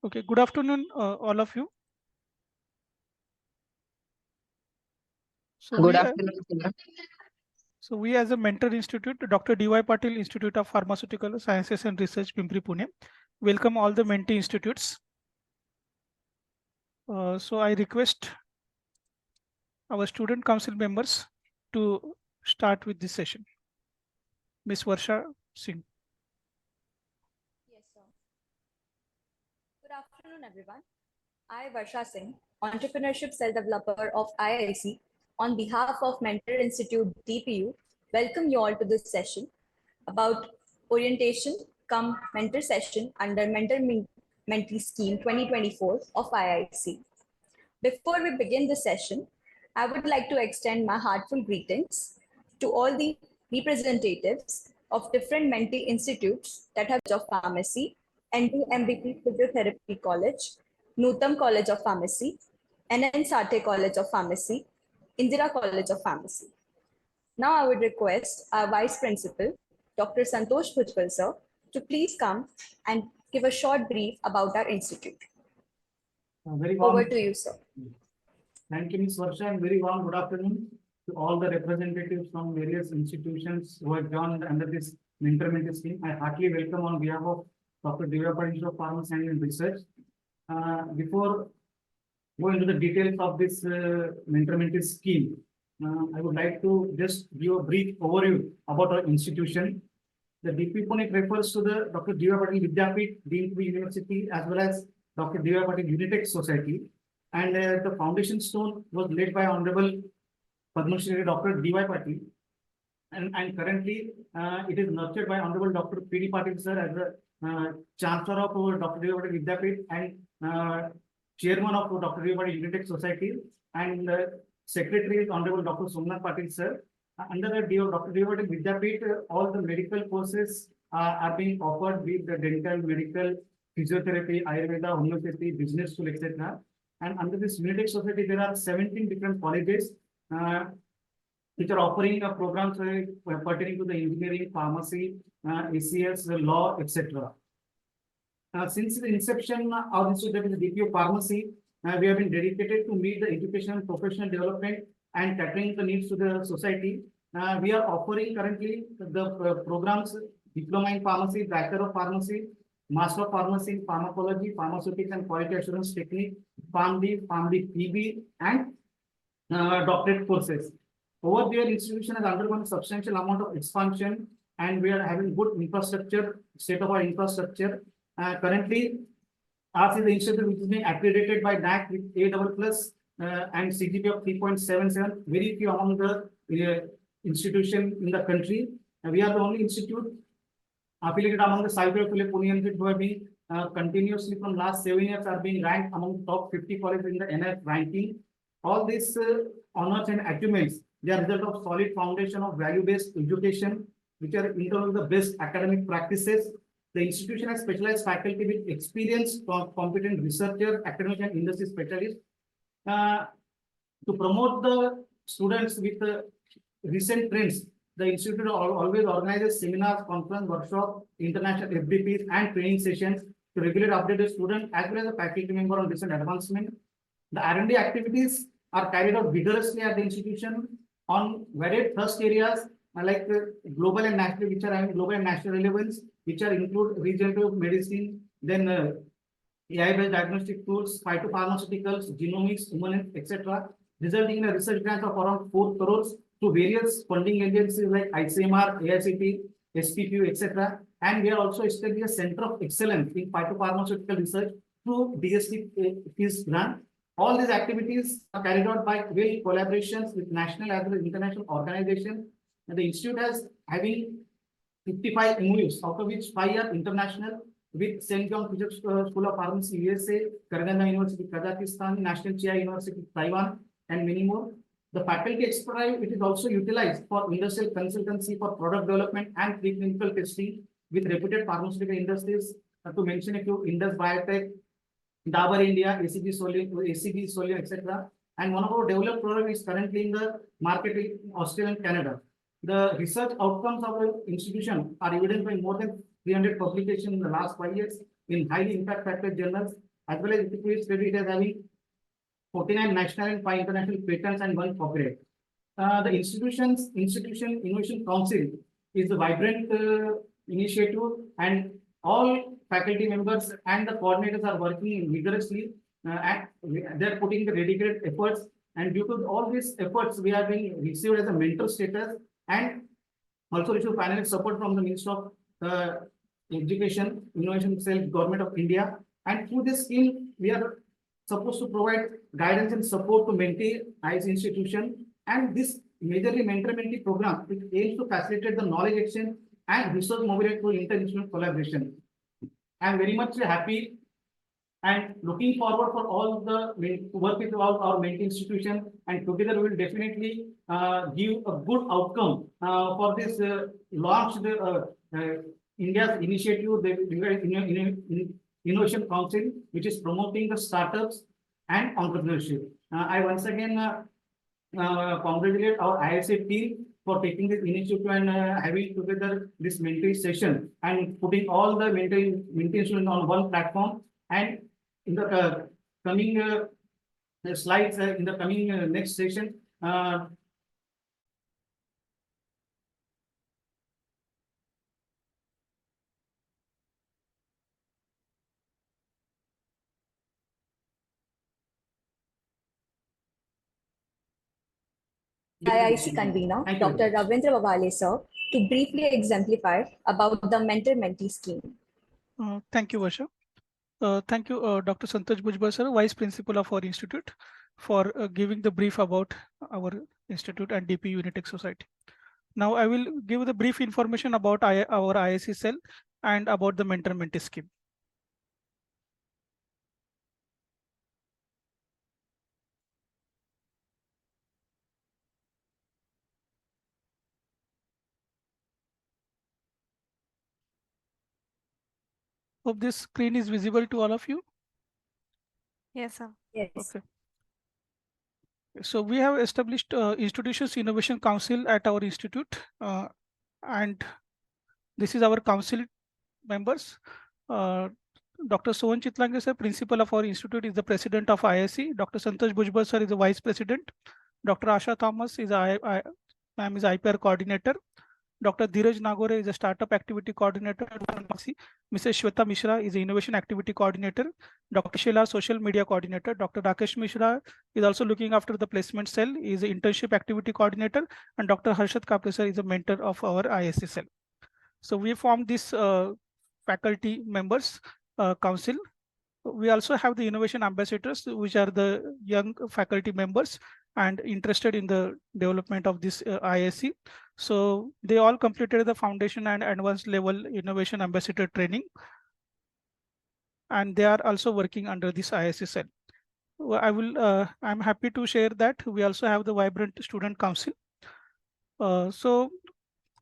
Okay, good afternoon, all of you. So Good we, afternoon, sir. as a Mentor Institute, Dr. D.Y. Patil Institute of Pharmaceutical Sciences and Research, Pimpri, Pune, welcome all the Mentee institutes. So I request our student council members to start with this session. Ms. Varsha Singh. Yes, sir. Good afternoon, everyone. I, Varsha Singh, Entrepreneurship Cell Developer of IIC, on behalf of Mentor Institute DPU, welcome you all to this session about orientation come mentor session under Mentor-Mentee Scheme 2024 of IIC. Before we begin the session, I would like to extend my heartfelt greetings to all the representatives of different Mentee institutes that have of Pharmacy, ND-MVP Physiotherapy College, Nutam College of Pharmacy, NN Sathe College of Pharmacy, Indira College of Pharmacy. Now I would request our Vice Principal, Dr. Santosh Bhujbal sir, to please come and give a short brief about our institute. Over to you, sir. Thank you, Ms. Varsha, and very warm good afternoon to all the representatives from various institutions who have joined under this Mentor-Mentee scheme. I heartily welcome on behalf of Dr. Dpu-Pharmacy of Pharmacy and Research. Before going into the details of this Mentor-Mentee scheme, I would like to just give a brief overview about our institution. The DP refers to the Dr. Dpu-Pharmacy Vidyapith, Deemed University, as well as Dr. Dpu-Pharmacy Unitech Society. And the foundation stone was laid by Honorable Padma Shri Dr. D.Y. Patil. And currently, it is nurtured by Honorable Dr. P.D. Patil, sir, as the Chancellor of Dr. D.Y. Patil Vidyapith and Chairman of Dr. D.Y. Patil Unitech Society. And Secretary is Honorable Dr. Somnath Patil, sir. Under the Dr. D.Y. Patil Vidyapith, all the medical courses are being offered with the dental, medical, physiotherapy, Ayurveda, homeopathy, business school, etc. And under this Unitech Society, there are 17 different colleges which are offering programs pertaining to the engineering, pharmacy, ACS, law, etc. Since the inception of this, that is the Dpu-Pharmacy, we have been dedicated to meet the education and professional development and catering the needs to the society. We are offering currently the programs Diploma in Pharmacy, Bachelor of Pharmacy, Master of Pharmacy in Pharmacology, Pharmaceutics and Quality Assurance Technique, PharmD, PB, and doctorate courses. Over there, institution has undergone a substantial amount of expansion, and we are having good infrastructure, state-of-the-art infrastructure. Currently, ours is the institute which is being accredited by NAC with A++ and CGPA of 3.77. Very few among the institution in the country. We are the only institute affiliated among the Cyber Pune Institute who have been continuously from last 7 years are being ranked among top 50 colleges in the NF ranking. All these honors and achievements, they are result of solid foundation of value-based education, which are in terms of the best academic practices. The institution has specialized faculty with experienced, competent researcher, academic and industry specialists. To promote the students with recent trends, the institute always organizes seminars, conference, workshop, international FDPs, and training sessions to regularly update the student as well as a faculty member on recent advancement. The R&D activities are carried out vigorously at the institution on varied thrust areas like global and national, which are having global and national relevance, which are include regenerative medicine, then AI-based diagnostic tools, phytopharmaceuticals, genomics, human health, etc., resulting in a research grant of around 4 crores to various funding agencies like ICMR, AICT, SPPU, etc. And we are also establishing a center of excellence in phytopharmaceutical research through DST grant. All these activities are carried out by collaborations with national as well as international organizations. And the institute has having 55 MOUs, out of which 5 are international, with St. John Physics School of Pharmacy, USA, Karaganda University, Kazakhstan, National Chia University, Taiwan, and many more. The faculty expertise, it is also utilized for industrial consultancy for product development and preclinical testing with reputed pharmaceutical industries. To mention a few, Indus Biotech, Dabur India, ACG Solium, etc. And one of our developed products is currently in the market in Australia and Canada. The research outcomes of the institution are evidenced by more than 300 publications in the last 5 years in highly impact factor journals as well as it is credit as having 49 national and 5 international patents and 1 copyright. The Institution Innovation Council is a vibrant initiative, and all faculty members and the coordinators are working vigorously, and they're putting the dedicated efforts. And due to all these efforts, we are being received as a mentor status, and also receive financial support from the Ministry of Education, Innovation Cell, Government of India. And through this scheme, we are supposed to provide guidance and support to mentee IIC institution. And this majorly mentor-mentee program, it aims to facilitate the knowledge exchange and resource mobility through interinstitutional collaboration. I am very much happy and looking forward for all the work with all our mentee institution, and together we will definitely give a good outcome for this launched India's initiative, the Innovation Council, which is promoting the startups and entrepreneurship. I once again congratulate our IIC team for taking this initiative and having together this mentoring session and putting all the mentee students on one platform. And in the coming slides, in the coming next session, IIC convener, Thank you Dr. very much. Ravindra Wavale, sir, to briefly exemplify about the mentor-mentee scheme. Thank you, Varsha. Thank you, Dr. Santosh Bhujbal, sir, Vice Principal of our institute, for giving the brief about our institute and DP Unitech Society. Now I will give the brief information about our IIC cell and about the mentor-mentee scheme. Hope this screen is visible to all of you. Yes, sir. Yes. Okay. So we have established Institutions Innovation Council at our institute, and this is our council members. Dr. Sohan Chitlange sir, principal of our institute, is the president of IIC. Dr. Santosh Bhujbal sir is the vice president. Dr. Asha Thomas is ma'am is IPR coordinator. Dr. Dheeraj Nagore is a startup activity coordinator at Mentor-Mentee. Mrs. Shweta Mishra is the innovation activity coordinator. Dr. Sheila, social media coordinator. Dr. Rakesh Mishra is also looking after the placement cell, is the internship activity coordinator. And Dr. Harshad Kapre sir is a mentor of our IIC cell. So we formed this faculty members council. We also have the innovation ambassadors, which are the young faculty members and interested in the development of this IIC. So they all completed the foundation and advanced level innovation ambassador training, and they are also working under this IIC cell. I'm happy to share that we also have the vibrant student council. So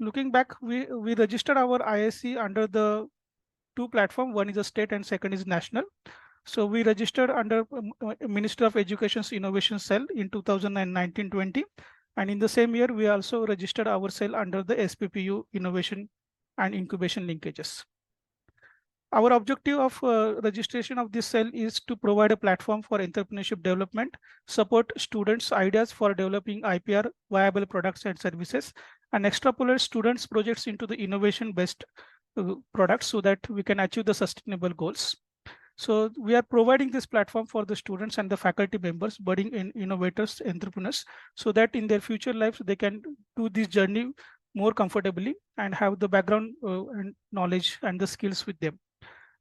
looking back, we registered our IIC under the two platforms. One is a state and second is national. So we registered under Ministry of Education's Innovation Cell in 2019-20. And in the same year, we also registered our cell under the SPPU Innovation and Incubation Linkages. Our objective of registration of this cell is to provide a platform for entrepreneurship development, support students' ideas for developing IPR viable products and services, and extrapolate students' projects into the innovation-based products so that we can achieve the sustainable goals. So we are providing this platform for the students and the faculty members, budding innovators, entrepreneurs, so that in their future lives, they can do this journey more comfortably and have the background and knowledge and the skills with them.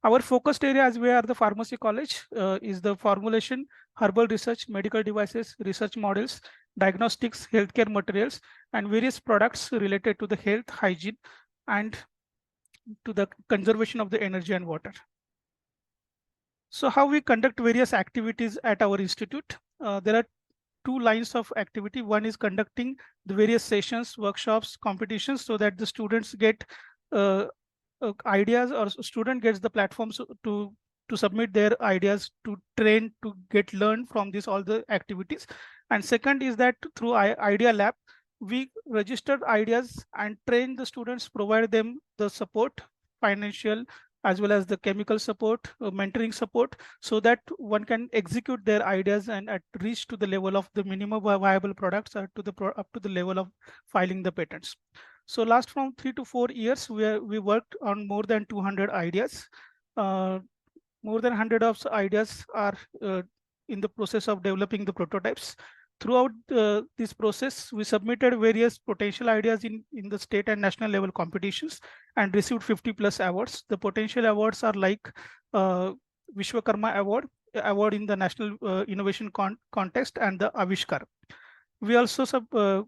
Our focused area, as we are the pharmacy college, is the formulation, herbal research, medical devices, research models, diagnostics, healthcare materials, and various products related to the health, hygiene, and to the conservation of the energy and water. So how we conduct various activities at our institute? There are two lines of activity. One is conducting the various sessions, workshops, competitions, so that the students get ideas, or student gets the platforms to submit their ideas, to train, to get learned from this all the activities. And second is that through Idea Lab, we register ideas and train the students, provide them the support, financial as well as the chemical support, mentoring support, so that one can execute their ideas and reach to the level of the minimum viable products or up to the level of filing the patents. So last from 3 to 4 years, we worked on more than 200 ideas. More than 100 of ideas are in the process of developing the prototypes. Throughout this process, we submitted various potential ideas in the state and national level competitions and received 50+ awards. The potential awards are like Vishwakarma award in the National Innovation Contest, and the Avishkar. We also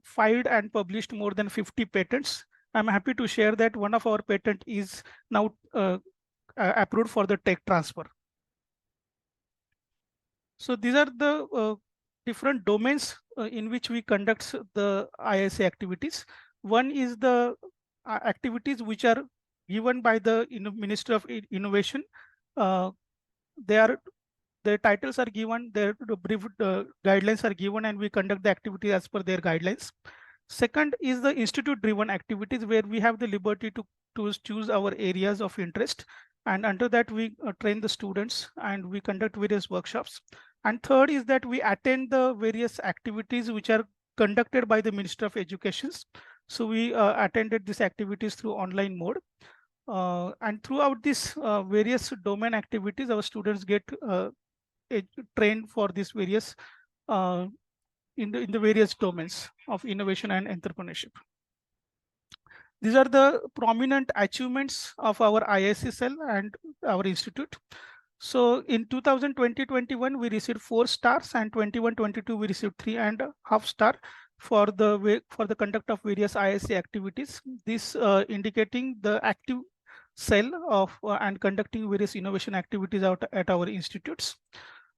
filed and published more than 50 patents. I'm happy to share that one of our patent is now approved for the tech transfer. So these are the different domains in which we conduct the IIC activities. One is the activities which are given by the Ministry of Innovation. Their titles are given, their brief guidelines are given, and we conduct the activity as per their guidelines. Second is the institute-driven activities, where we have the liberty to choose our areas of interest. And under that, we train the students and we conduct various workshops. And third is that we attend the various activities which are conducted by the Ministry of Education. So we attended these activities through online mode. And throughout these various domain activities, our students get trained for these various in the various domains of innovation and entrepreneurship. These are the prominent achievements of our IIC cell and our institute. So in 2020-21, we received 4 stars, and 21-22 we received 3.5 stars for the conduct of various IIC activities. This indicating the active cell of and conducting various innovation activities out at our institutes.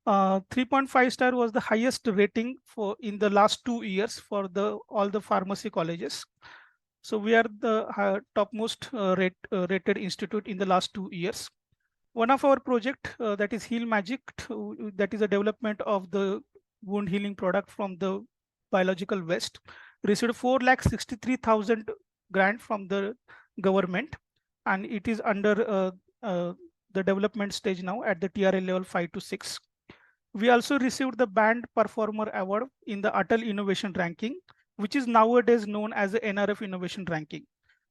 3.5 star was the highest rating for in the last 2 years for all the pharmacy colleges. So we are the topmost rated institute in the last 2 years. One of our project that is Heal Magic, that is a development of the wound healing product from the biological waste, received 4,63,000 grant from the government, and it is under the development stage now at the TRL level 5 to 6. We also received the Band Performer Award in the Atal Innovation Ranking, which is nowadays known as the NRF Innovation Ranking.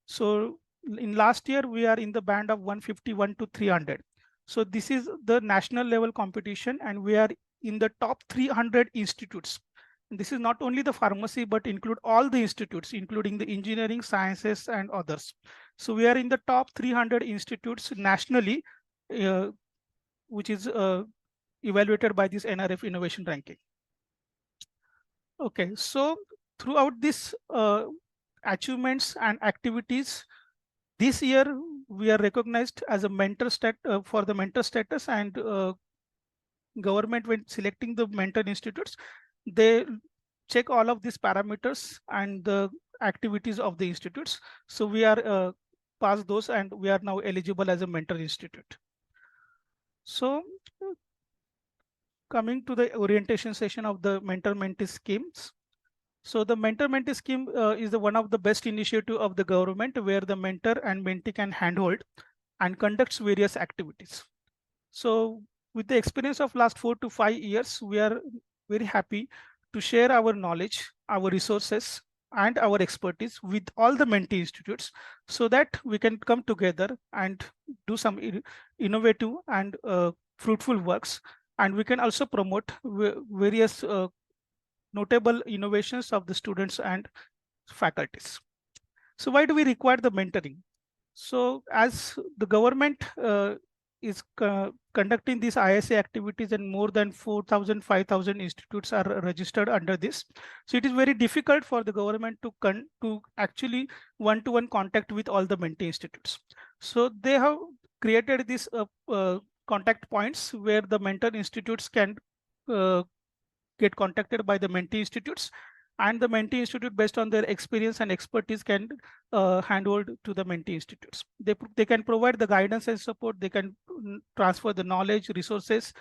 So in last year, we are in the band of 151 to 300. So this is the national level competition, and we are in the top 300 institutes. And this is not only the pharmacy, but include all the institutes, including the engineering, sciences, and others. So we are in the top 300 institutes nationally, which is evaluated by this NRF Innovation Ranking. Okay, so throughout this achievements and activities, this year we are recognized as a mentor for the mentor status, and government, when selecting the mentor institutes, they check all of these parameters and the activities of the institutes. So we are past those, and we are now eligible as a mentor institute. So coming to the orientation session of the mentor-mentee schemes. So the mentor-mentee scheme is one of the best initiative of the government, where the mentor and mentee can handhold and conducts various activities. So with the experience of last 4 to 5 years, we are very happy to share our knowledge, our resources, and our expertise with all the mentee institutes, so that we can come together and do some innovative and fruitful works. And we can also promote various notable innovations of the students and faculties. So why do we require the mentoring? So as the government is conducting these IIC activities, and more than 4,000, 5,000 institutes are registered under this. So it is very difficult for the government to actually one-to-one contact with all the mentee institutes. So they have created this contact points where the mentor institutes can get contacted by the mentee institutes, and the mentee institute, based on their experience and expertise, can handhold to the mentee institutes. They can provide the guidance and support. They can transfer the knowledge, resources.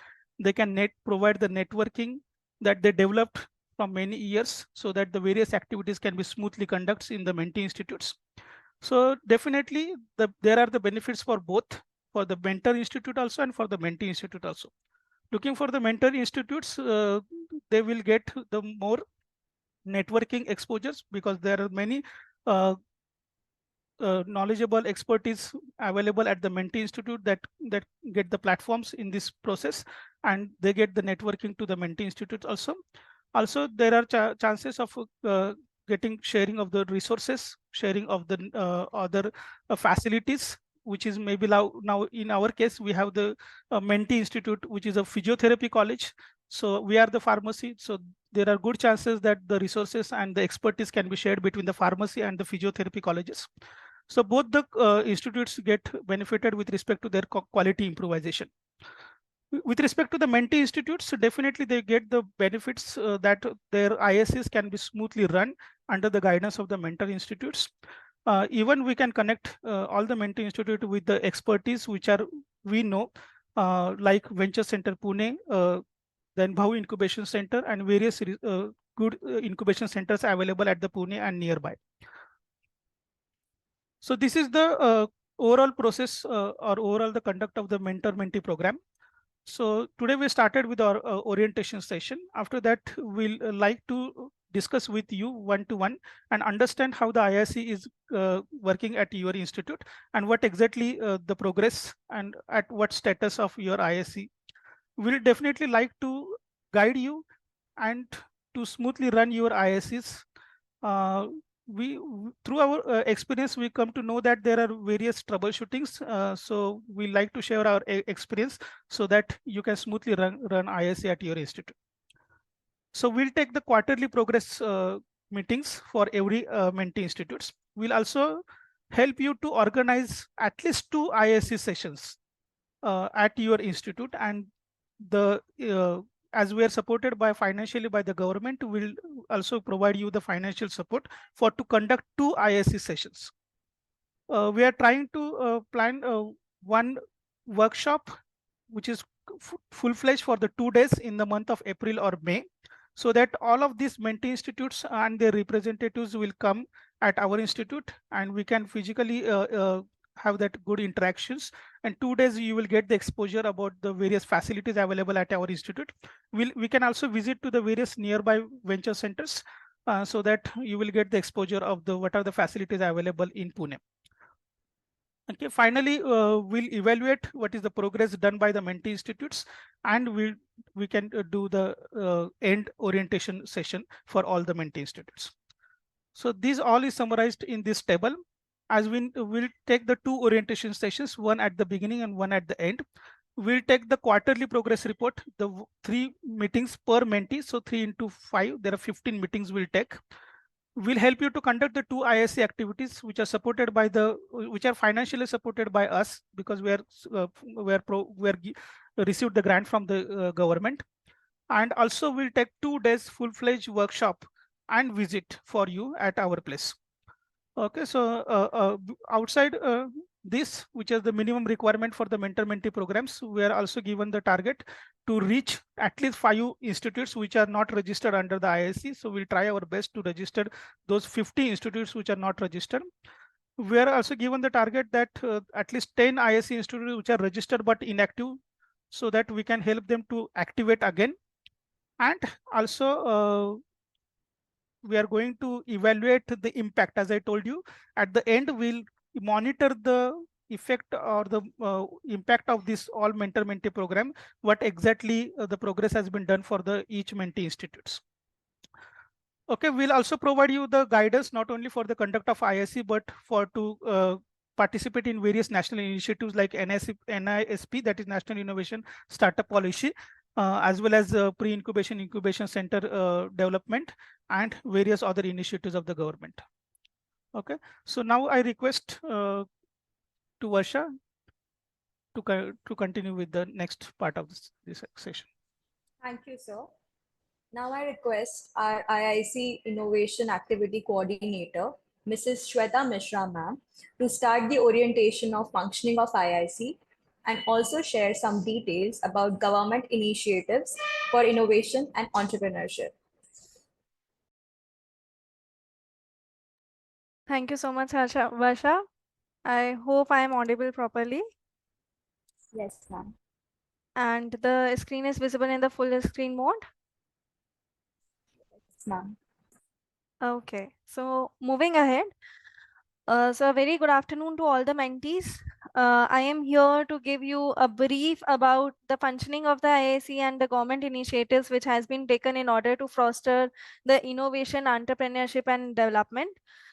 They can provide the networking that they developed from many years, so that the various activities can be smoothly conducted in the mentee institutes. So definitely there are the benefits for both for the mentor institute also and for the mentee institute also. Looking for the mentor institutes, they will get the more networking exposures because there are many knowledgeable expertise available at the mentee institute that get the platforms in this process, and they get the networking to the mentee institute also. Also, there are chances of getting sharing of the resources, sharing of the other facilities, which is maybe now in our case, we have the Mentee Institute, which is a physiotherapy college. So we are the pharmacy. So there are good chances that the resources and the expertise can be shared between the pharmacy and the physiotherapy colleges. So both the institutes get benefited with respect to their quality improvisation. With respect to the mentee institutes, definitely they get the benefits that their IICs can be smoothly run under the guidance of the mentor institutes. Even we can connect all the mentee institute with the expertise which are we know, like Venture Center Pune, then Bhavu Incubation Center, and various good incubation centers available at the Pune and nearby. So this is the overall process or overall the conduct of the mentor-mentee program. So today we started with our orientation session. After that, we'll like to discuss with you one-to-one and understand how the IIC is working at your institute and what exactly the progress and at what status of your IIC. We'll definitely like to guide you and to smoothly run your IICs. Through our experience, we come to know that there are various troubleshootings. So we like to share our experience so that you can smoothly run IIC at your institute. So we'll take the quarterly progress meetings for every mentee institutes. We'll also help you to organize at least 2 IIC sessions at your institute, and the as we are supported by financially by the government, will also provide you the financial support for to conduct 2 IIC sessions. We are trying to plan one workshop which is full-fledged for the 2 days in the month of April or May, so that all of these mentee institutes and their representatives will come at our institute and we can physically have that good interactions. And 2 days you will get the exposure about the various facilities available at our institute. We can also visit to the various nearby venture centers so that you will get the exposure of the what are the facilities available in Pune. Okay, finally, we'll evaluate what is the progress done by the mentee institutes, and we can do the end orientation session for all the mentee institutes. So this all is summarized in this table. As we'll take the 2 orientation sessions, one at the beginning and one at the end. We'll take the quarterly progress report, the 3 meetings per mentee. So 3 into 5, there are 15 meetings we'll take. Will help you to conduct the 2 IIC activities which are supported by which are financially supported by us because we received the grant from the government, and also we'll take 2 days full-fledged workshop and visit for you at our place. Okay, so outside this, which is the minimum requirement for the mentor-mentee programs, we are also given the target to reach at least 5 institutes which are not registered under the IIC. So we'll try our best to register those 50 institutes which are not registered. We are also given the target that at least 10 IIC institutes which are registered but inactive, so that we can help them to activate again. And also we are going to evaluate the impact. As I told you, at the end, we'll monitor the effect or the impact of this all mentor-mentee program, what exactly the progress has been done for the each mentee institutes. Okay, we'll also provide you the guidance, not only for the conduct of IIC, but for to participate in various national initiatives like NISP, that is National Innovation Startup Policy, as well as pre-incubation, incubation center development, and various other initiatives of the government. Okay, so now I request to Varsha to continue with the next part of this session. Thank you, sir. Now I request our IIC Innovation Activity Coordinator, Mrs. Shweta Mishra ma'am, to start the orientation of functioning of IIC and also share some details about government initiatives for innovation and entrepreneurship. Thank you so much, Varsha. I hope I am audible properly. Yes, ma'am. And the screen is visible in the full screen mode. Yes, ma'am. Okay, so moving ahead. So a very good afternoon to all the mentees. I am here to give you a brief about the functioning of the IIC and the government initiatives which has been taken in order to foster the innovation, entrepreneurship and development.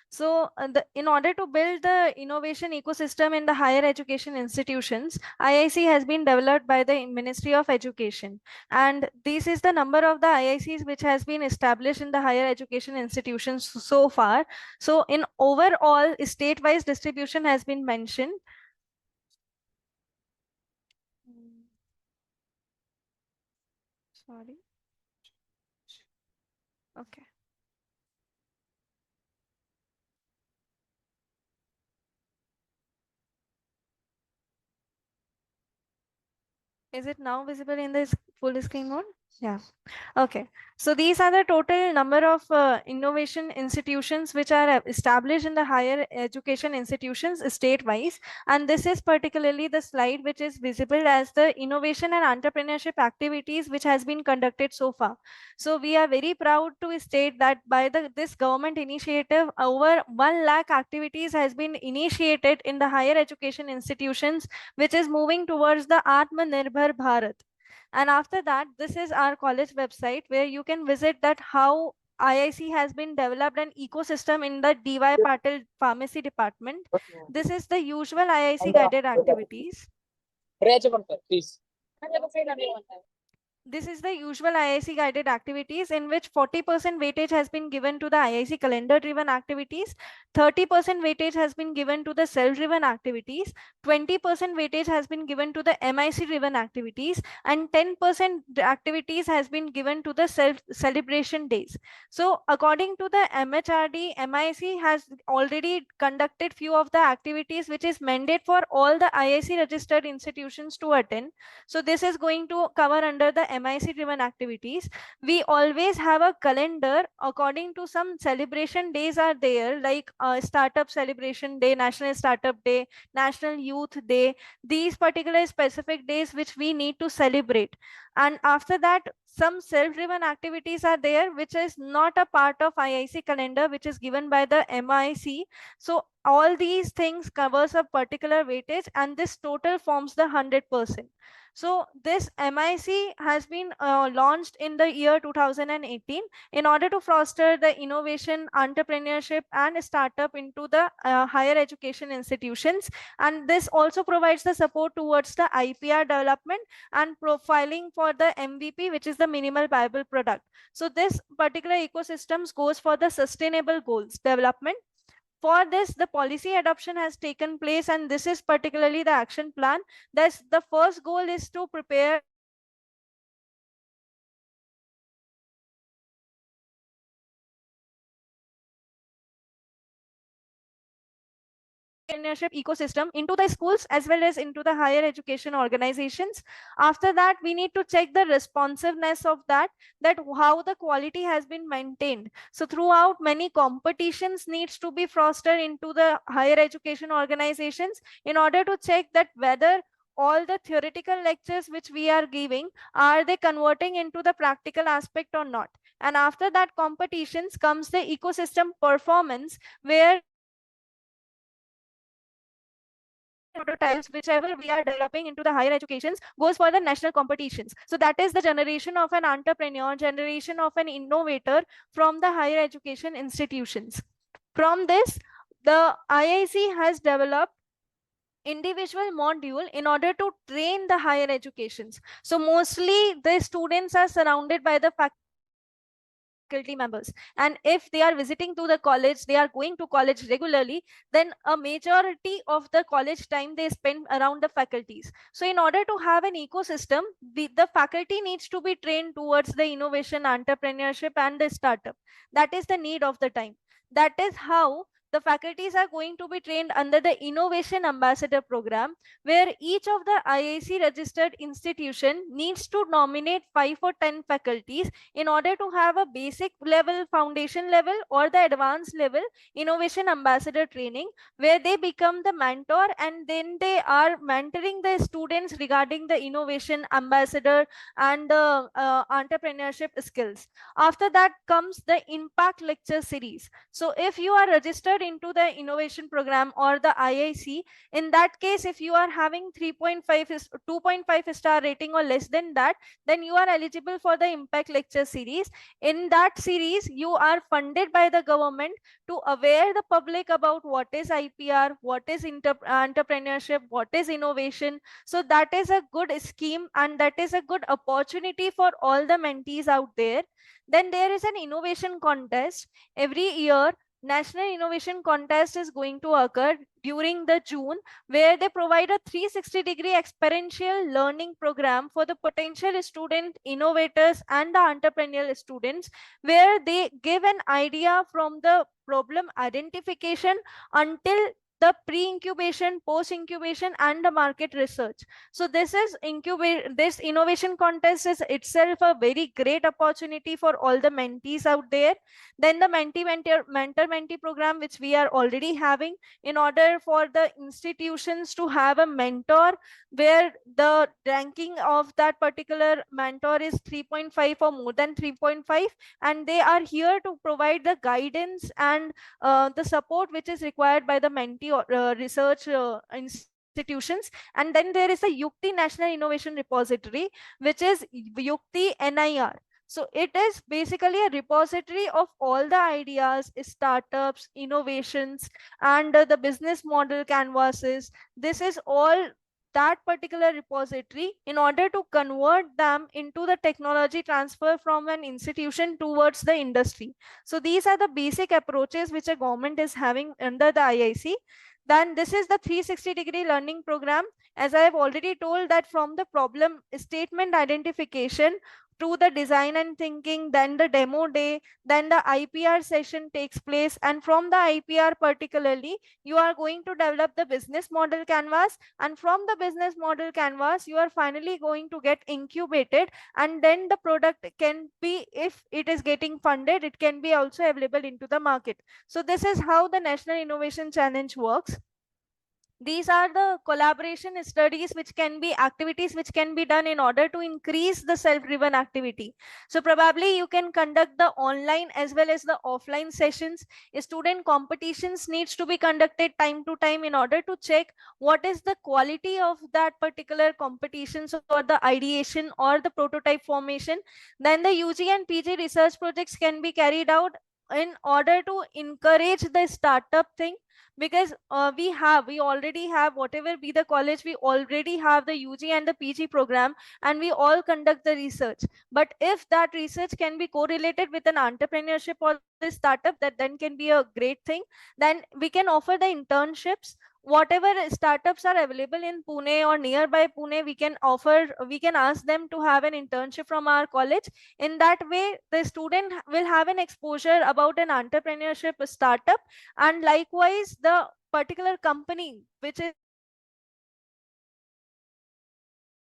So in order to build the innovation ecosystem in the higher education institutions, IIC has been developed by the Ministry of Education. And this is the number of the IICs which has been established in the higher education institutions so far. So in overall, state-wise distribution has been mentioned. Sorry. Okay. Is it now visible in this full screen mode? Yeah. Okay. So these are the total number of innovation institutions which are established in the higher education institutions state-wise. And this is particularly the slide which is visible as the innovation and entrepreneurship activities which has been conducted so far. So we are very proud to state that by this government initiative, over 1 lakh activities has been initiated in the higher education institutions, which is moving towards the Atmanirbhar Bharat. And after that, this is our college website where you can visit that how IIC has been developed an ecosystem in the DY Patil Pharmacy department. This is the usual IIC guided activities. Please. This is the usual IIC guided activities in which 40% weightage has been given to the IIC calendar driven activities, 30% weightage has been given to the self driven activities, 20% weightage has been given to the MIC driven activities, and 10% activities has been given to the self celebration days. So according to the MHRD, MIC has already conducted few of the activities which is mandate for all the IIC registered institutions to attend. So this is going to cover under the MIC driven activities. We always have a calendar according to some celebration days are there, like startup celebration day, national startup day, national youth day, these particular specific days which we need to celebrate. And after that, some self-driven activities are there which is not a part of IIC calendar, which is given by the MIC. So all these things covers a particular weightage and this total forms the 100%. So this MIC has been launched in the year 2018 in order to foster the innovation, entrepreneurship and startup into the higher education institutions. And this also provides the support towards the IPR development and profiling for the MVP, which is the minimal viable product. So this particular ecosystems goes for the sustainable goals development. For this, the policy adoption has taken place, and this is particularly the action plan. Thus, the first goal is to prepare entrepreneurship ecosystem into the schools as well as into the higher education organizations. After that, we need to check the responsiveness of that how the quality has been maintained. So throughout, many competitions needs to be fostered into the higher education organizations in order to check that whether all the theoretical lectures which we are giving, are they converting into the practical aspect or not. And after that competitions comes the ecosystem performance, where prototypes whichever we are developing into the higher educations goes for the national competitions. So that is the generation of an entrepreneur, generation of an innovator from the higher education institutions. From this, the IIC has developed individual module in order to train the higher educations. So mostly the students are surrounded by the faculty members, and if they are visiting to the college, they are going to college regularly, then a majority of the college time they spend around the faculties. So in order to have an ecosystem, the faculty needs to be trained towards the innovation, entrepreneurship and the startup. That is the need of the time. That is how the faculties are going to be trained under the Innovation Ambassador program, where each of the IIC registered institution needs to nominate 5 or 10 faculties in order to have a basic level, foundation level, or the advanced level Innovation Ambassador training, where they become the mentor and then they are mentoring the students regarding the Innovation Ambassador and the entrepreneurship skills. After that comes the Impact Lecture Series. So if you are registered into the innovation program or the IIC, in that case, if you are having 3.5 is 2.5 star rating or less than that, then you are eligible for the Impact Lecture Series. In that series, you are funded by the government to aware the public about what is IPR, what is entrepreneurship, what is innovation. So that is a good scheme and that is a good opportunity for all the mentees out there. Then there is an innovation contest every year. National Innovation Contest is going to occur during the June, where they provide a 360-degree experiential learning program for the potential student innovators and the entrepreneurial students, where they give an idea from the problem identification until the pre-incubation, post-incubation, and the market research. So this innovation contest is itself a very great opportunity for all the mentees out there. Then the mentor-mentee program, which we are already having, in order for the institutions to have a mentor where the ranking of that particular mentor is 3.5 or more than 3.5, and they are here to provide the guidance and the support which is required by the mentee or research institutions. And then there is a Yukti National Innovation Repository, which is Yukti NIR. So it is basically a repository of all the ideas, startups, innovations, and the business model canvases. This is all that particular repository in order to convert them into the technology transfer from an institution towards the industry. So these are the basic approaches which a government is having under the IIC. Then this is the 360-degree learning program. As I have already told, that from the problem statement identification to the design and thinking, then the demo day, then the IPR session takes place. And from the IPR particularly, you are going to develop the business model canvas. And from the business model canvas, you are finally going to get incubated. And then the product can be, if it is getting funded, it can be also available into the market. So this is how the National Innovation Challenge works. These are the collaboration studies which can be activities which can be done in order to increase the self-driven activity. So probably you can conduct the online as well as the offline sessions. Student competitions needs to be conducted time to time in order to check what is the quality of that particular competitions or the ideation or the prototype formation. Then the UG and PG research projects can be carried out in order to encourage the startup thing, because we already have, whatever be the college, we already have the UG and the PG program, and we all conduct the research. But if that research can be correlated with an entrepreneurship or the startup, that then can be a great thing. Then we can offer the internships. Whatever startups are available in Pune or nearby Pune, we can ask them to have an internship from our college. In that way, the student will have an exposure about an entrepreneurship startup, and likewise the particular company which is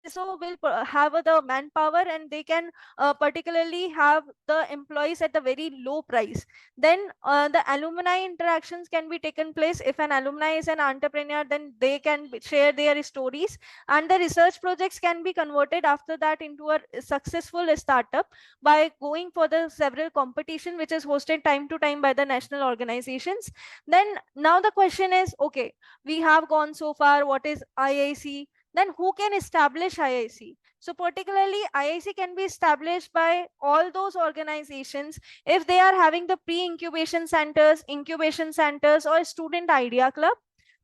so will have the manpower, and they can particularly have the employees at a very low price. Then the alumni interactions can be taken place. If an alumni is an entrepreneur, then they can share their stories, and the research projects can be converted after that into a successful startup by going for the several competition which is hosted time to time by the national organizations. Then now the question is, okay, we have gone so far, what is IIC? Then who can establish IIC? So particularly IIC can be established by all those organizations if they are having the pre-incubation centers, incubation centers, or student idea club.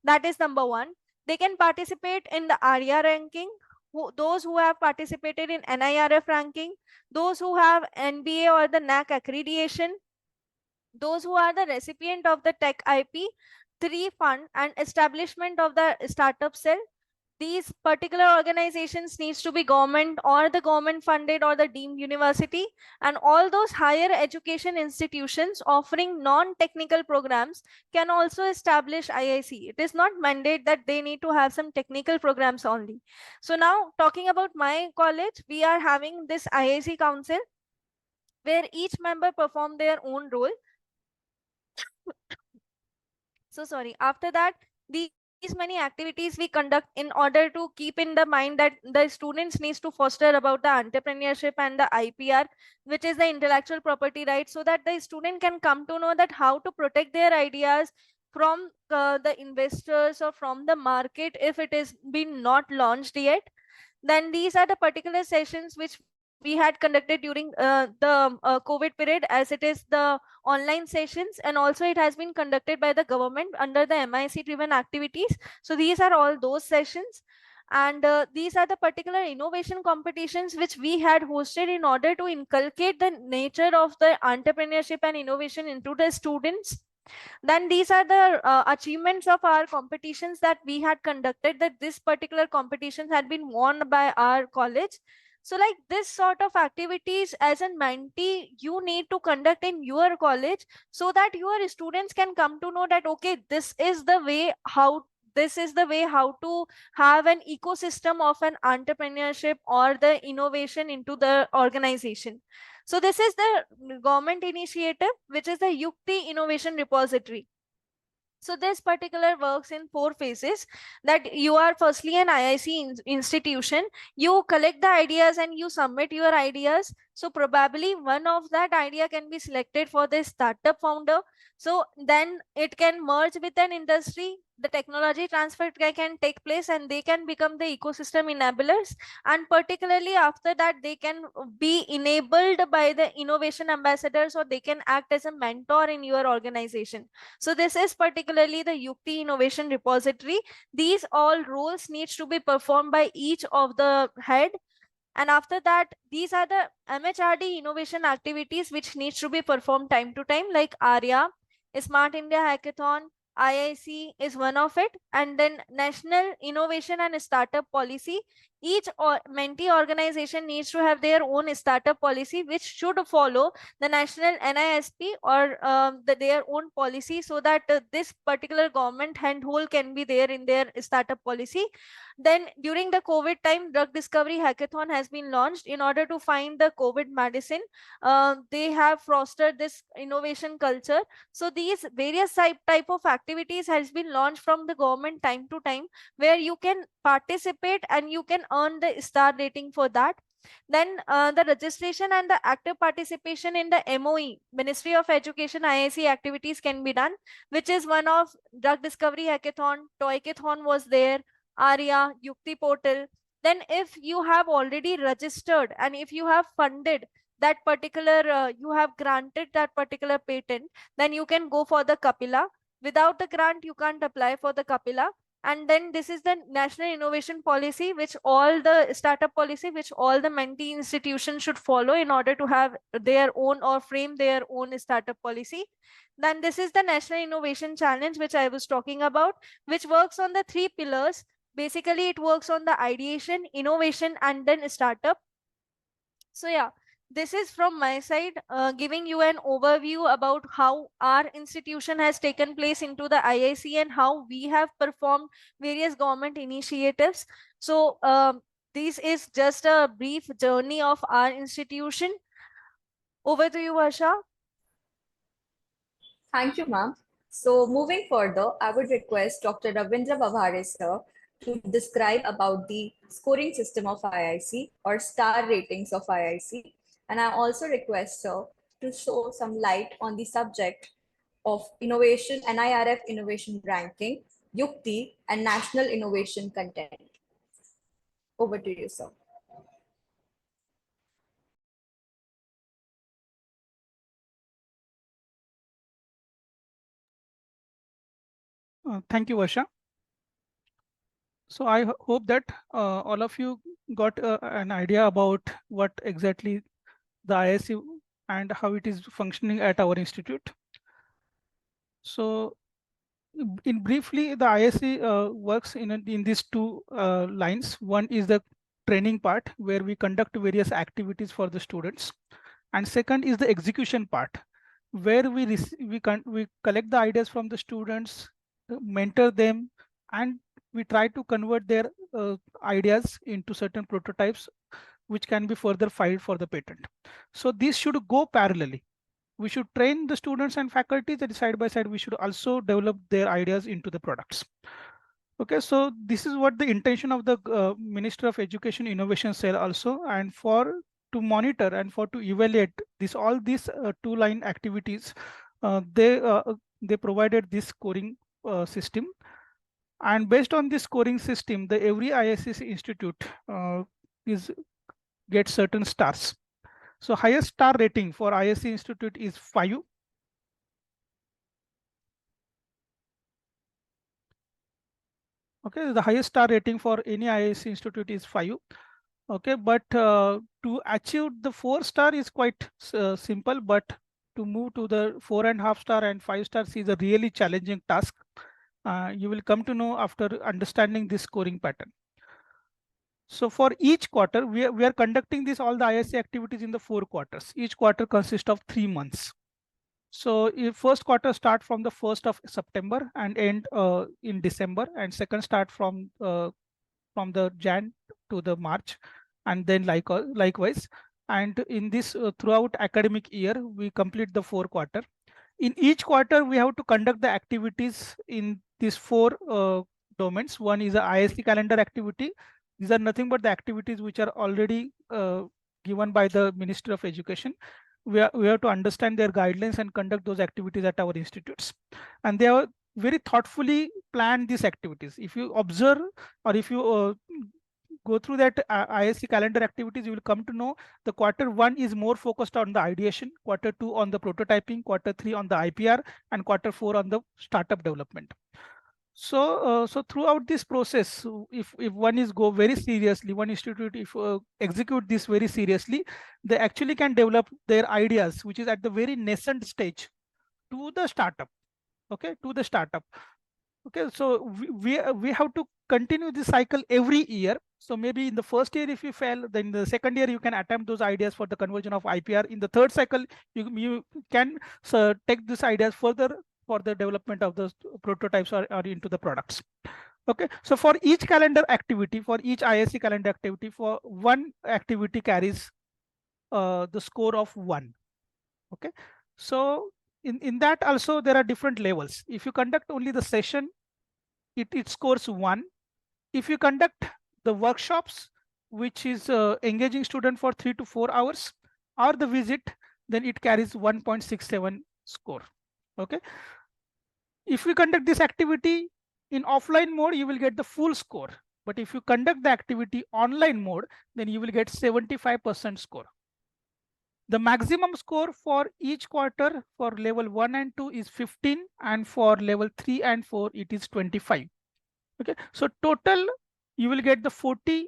That is number one. They can participate in the ARIA ranking. Those who have participated in NIRF ranking, those who have NBA or the NAC accreditation, those who are the recipient of the Tech IP 3 fund and establishment of the startup cell. these particular organizations needs to be government or the government funded or the deemed university, and all those higher education institutions offering non-technical programs can also establish IIC. It is not mandate that they need to have some technical programs only. So now talking about my college, we are having this IIC council where each member perform their own role. So sorry, after that, these many activities we conduct in order to keep in the mind that the students needs to foster about the entrepreneurship and the IPR, which is the intellectual property right, so that the student can come to know that how to protect their ideas from the investors or from the market if it is been not launched yet. Then these are the particular sessions which we had conducted during the COVID period, as it is the online sessions, and also it has been conducted by the government under the MIC driven activities. So these are all those sessions, and these are the particular innovation competitions which we had hosted in order to inculcate the nature of the entrepreneurship and innovation into the students. Then these are the achievements of our competitions that we had conducted, that this particular competition had been won by our college. So like this sort of activities as a mentee you need to conduct in your college, so that your students can come to know that okay, this is the way how to have an ecosystem of an entrepreneurship or the innovation into the organization. So this is the government initiative, which is the Yukti Innovation Repository. So this particular works in 4 phases, that you are firstly an IIC institution, you collect the ideas and you submit your ideas. So probably one of that idea can be selected for the startup founder. So then it can merge with an industry, the technology transfer can take place and they can become the ecosystem enablers. And particularly after that, they can be enabled by the innovation ambassadors, or they can act as a mentor in your organization. So this is particularly the Yukti Innovation Repository. These all roles needs to be performed by each of the head. And after that, these are the MHRD innovation activities which needs to be performed time to time, like ARIA, Smart India Hackathon, IIC is one of it, and then National Innovation and Startup Policy. Each mentee organization needs to have their own startup policy, which should follow the national NISP or their own policy, so that this particular government handhold can be there in their startup policy. Then during the COVID time, drug discovery hackathon has been launched in order to find the COVID medicine. They have fostered this innovation culture. So these various type of activities has been launched from the government time to time, where you can participate and you can earn the star rating for that. Then the registration and the active participation in the MOE, Ministry of Education IIC activities can be done, which is one of drug discovery hackathon, toycathon was there, ARIA, Yukti portal. Then if you have already registered and if you have funded that particular, you have granted that particular patent, then you can go for the Kapila. Without the grant, you can't apply for the Kapila. And then this is the national innovation policy, which all the startup policy, which all the mentee institutions should follow in order to have their own or frame their own startup policy. Then this is the national innovation challenge, which I was talking about, which works on the 3 pillars. Basically, it works on the ideation, innovation, and then startup. So yeah, this is from my side, giving you an overview about how our institution has taken place into the IIC and how we have performed various government initiatives. So this is just a brief journey of our institution. Over to you, Varsha. Thank you, ma'am. So moving further, I would request Dr. Ravindra Bavhare, sir, to describe about the scoring system of IIC or star ratings of IIC. And I also request, sir, to show some light on the subject of innovation, NIRF innovation ranking, Yukti, and national innovation content. Over to you, sir. Thank you, Varsha. So I hope that all of you got an idea about what exactly the IIC and how it is functioning at our institute. So in briefly, the IIC works in these two lines. One is the training part, where we conduct various activities for the students, and second is the execution part, where we collect the ideas from the students, mentor them, and we try to convert their ideas into certain prototypes, which can be further filed for the patent. So these should go parallelly. We should train the students and faculty that side by side, we should also develop their ideas into the products. Okay, so this is what the intention of the Minister of Education Innovation Cell also, and for to monitor and for to evaluate this all these two-line activities, they provided this scoring system, and based on this scoring system, the every IICC institute is gets certain stars. So highest star rating for IIC institute is 5. Okay, the highest star rating for any IIC institute is 5. Okay, but to achieve the 4-star is quite simple, but to move to the 4.5 star and 5 stars is a really challenging task. You will come to know after understanding this scoring pattern. So for each quarter, we are conducting all the IIC activities in the 4 quarters. Each quarter consists of 3 months. So if first quarter start from the 1st of September and end in December, and second start from the Jan to the March, and then likewise. And in this throughout academic year, we complete the 4 quarter. In each quarter, we have to conduct the activities in these 4 domains. One is the IIC calendar activity. These are nothing but the activities which are already given by the Ministry of Education. We have to understand their guidelines and conduct those activities at our institutes. And they are very thoughtfully planned these activities. If you observe or if you go through that IIC calendar activities, you will come to know the quarter 1 is more focused on the ideation, quarter 2 on the prototyping, quarter 3 on the IPR, and quarter 4 on the startup development. So throughout this process, if one is go very seriously, one institute if execute this very seriously, they actually can develop their ideas, which is at the very nascent stage, to the startup. Okay, to the startup. Okay, so we have to continue this cycle every year. So maybe in the first year, if you fail, then in the second year, you can attempt those ideas for the conversion of IPR. In the third cycle, you can take these ideas further for the development of the prototypes or into the products. Okay, so for each calendar activity, for each IIC calendar activity, for one activity carries the score of 1. Okay, so in that also there are different levels. If you conduct only the session, it scores 1. If you conduct the workshops, which is engaging student for 3 to 4 hours, or the visit, then it carries 1.67 score. Okay, if we conduct this activity in offline mode, you will get the full score. But if you conduct the activity online mode, then you will get 75% score. The maximum score for each quarter for level 1 and 2 is 15, and for level 3 and 4 it is 25. Okay, so total you will get the 40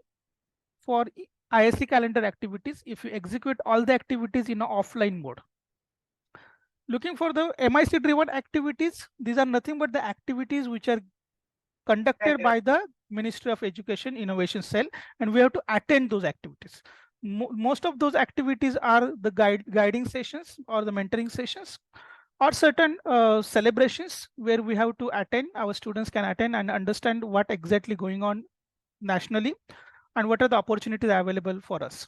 for IIC calendar activities if you execute all the activities in an offline mode. Looking for the MIC driven activities, these are nothing but the activities which are conducted by the Ministry of Education Innovation Cell, and we have to attend those activities. Most of those activities are the guiding sessions or the mentoring sessions, or certain celebrations where we have to attend, our students can attend and understand what exactly going on nationally and what are the opportunities available for us.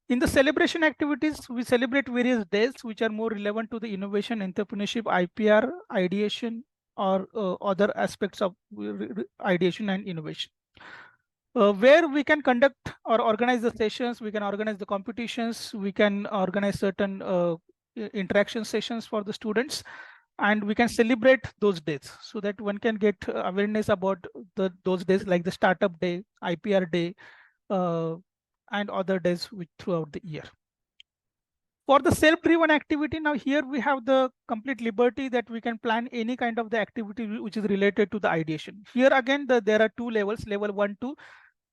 In the celebration activities, we celebrate various days which are more relevant to the innovation, entrepreneurship, IPR, ideation, or other aspects of ideation and innovation. Where we can conduct or organize the sessions, we can organize the competitions, we can organize certain interaction sessions for the students, and we can celebrate those days so that one can get awareness about those days, like the startup day, IPR day, and other days throughout the year. For the self-driven activity, now here we have the complete liberty that we can plan any kind of the activity which is related to the ideation. Here again, there are 2 levels, level 1, 2,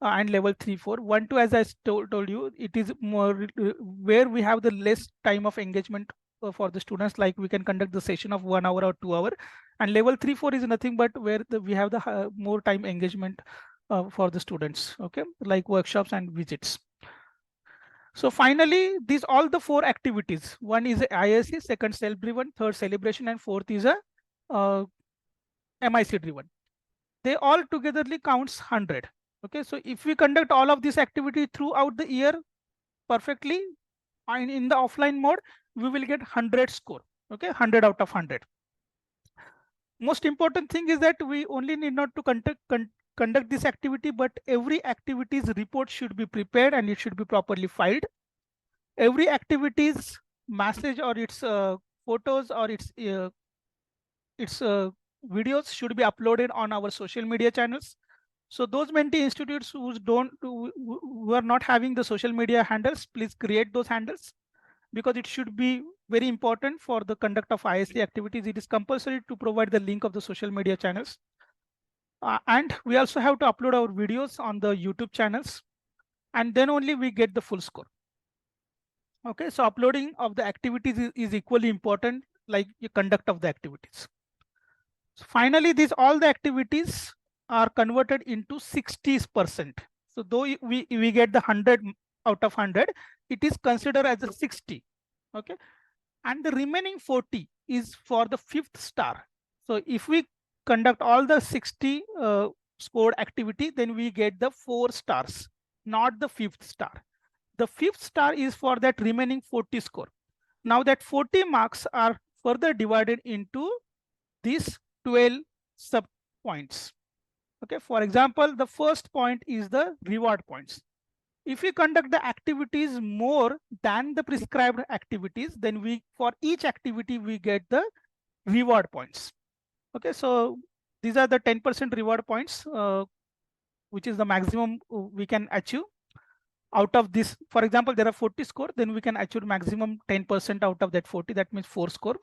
and level 3, 4. 1, 2, as I told you, it is more where we have the less time of engagement for the students, like we can conduct the session of 1 hour or 2 hour. And level 3, 4 is nothing but where we have the more time engagement for the students, okay, like workshops and visits. So finally, these all the 4 activities. One is a IIC, second self-driven, third celebration, and fourth is a MIC driven. They all togetherly counts 100. Okay, so if we conduct all of this activity throughout the year perfectly, and in the offline mode, we will get 100 score. Okay, 100 out of 100. Most important thing is that we only need not to conduct this activity, but every activity's report should be prepared and it should be properly filed. Every activity's message or its photos or its videos should be uploaded on our social media channels. So those mentee institutes who are not having the social media handles, please create those handles, because it should be very important for the conduct of IIC activities. It is compulsory to provide the link of the social media channels. And we also have to upload our videos on the YouTube channels, and then only we get the full score. Okay, so uploading of the activities is equally important like the conduct of the activities. So finally, all the activities are converted into 60%. So though we get the 100 out of 100, it is considered as a 60. Okay, and the remaining 40 is for the 5th star. So if we conduct all the 60 scored activity, then we get the 4 stars, not the 5th star. The 5th star is for that remaining 40 score. Now that 40 marks are further divided into these 12 sub points. Okay, for example, the first point is the reward points. If we conduct the activities more than the prescribed activities, then for each activity we get the reward points. Okay, so these are the 10% reward points, which is the maximum we can achieve out of this. For example, there are 40 score, then we can achieve maximum 10% out of that 40. That means 4 score.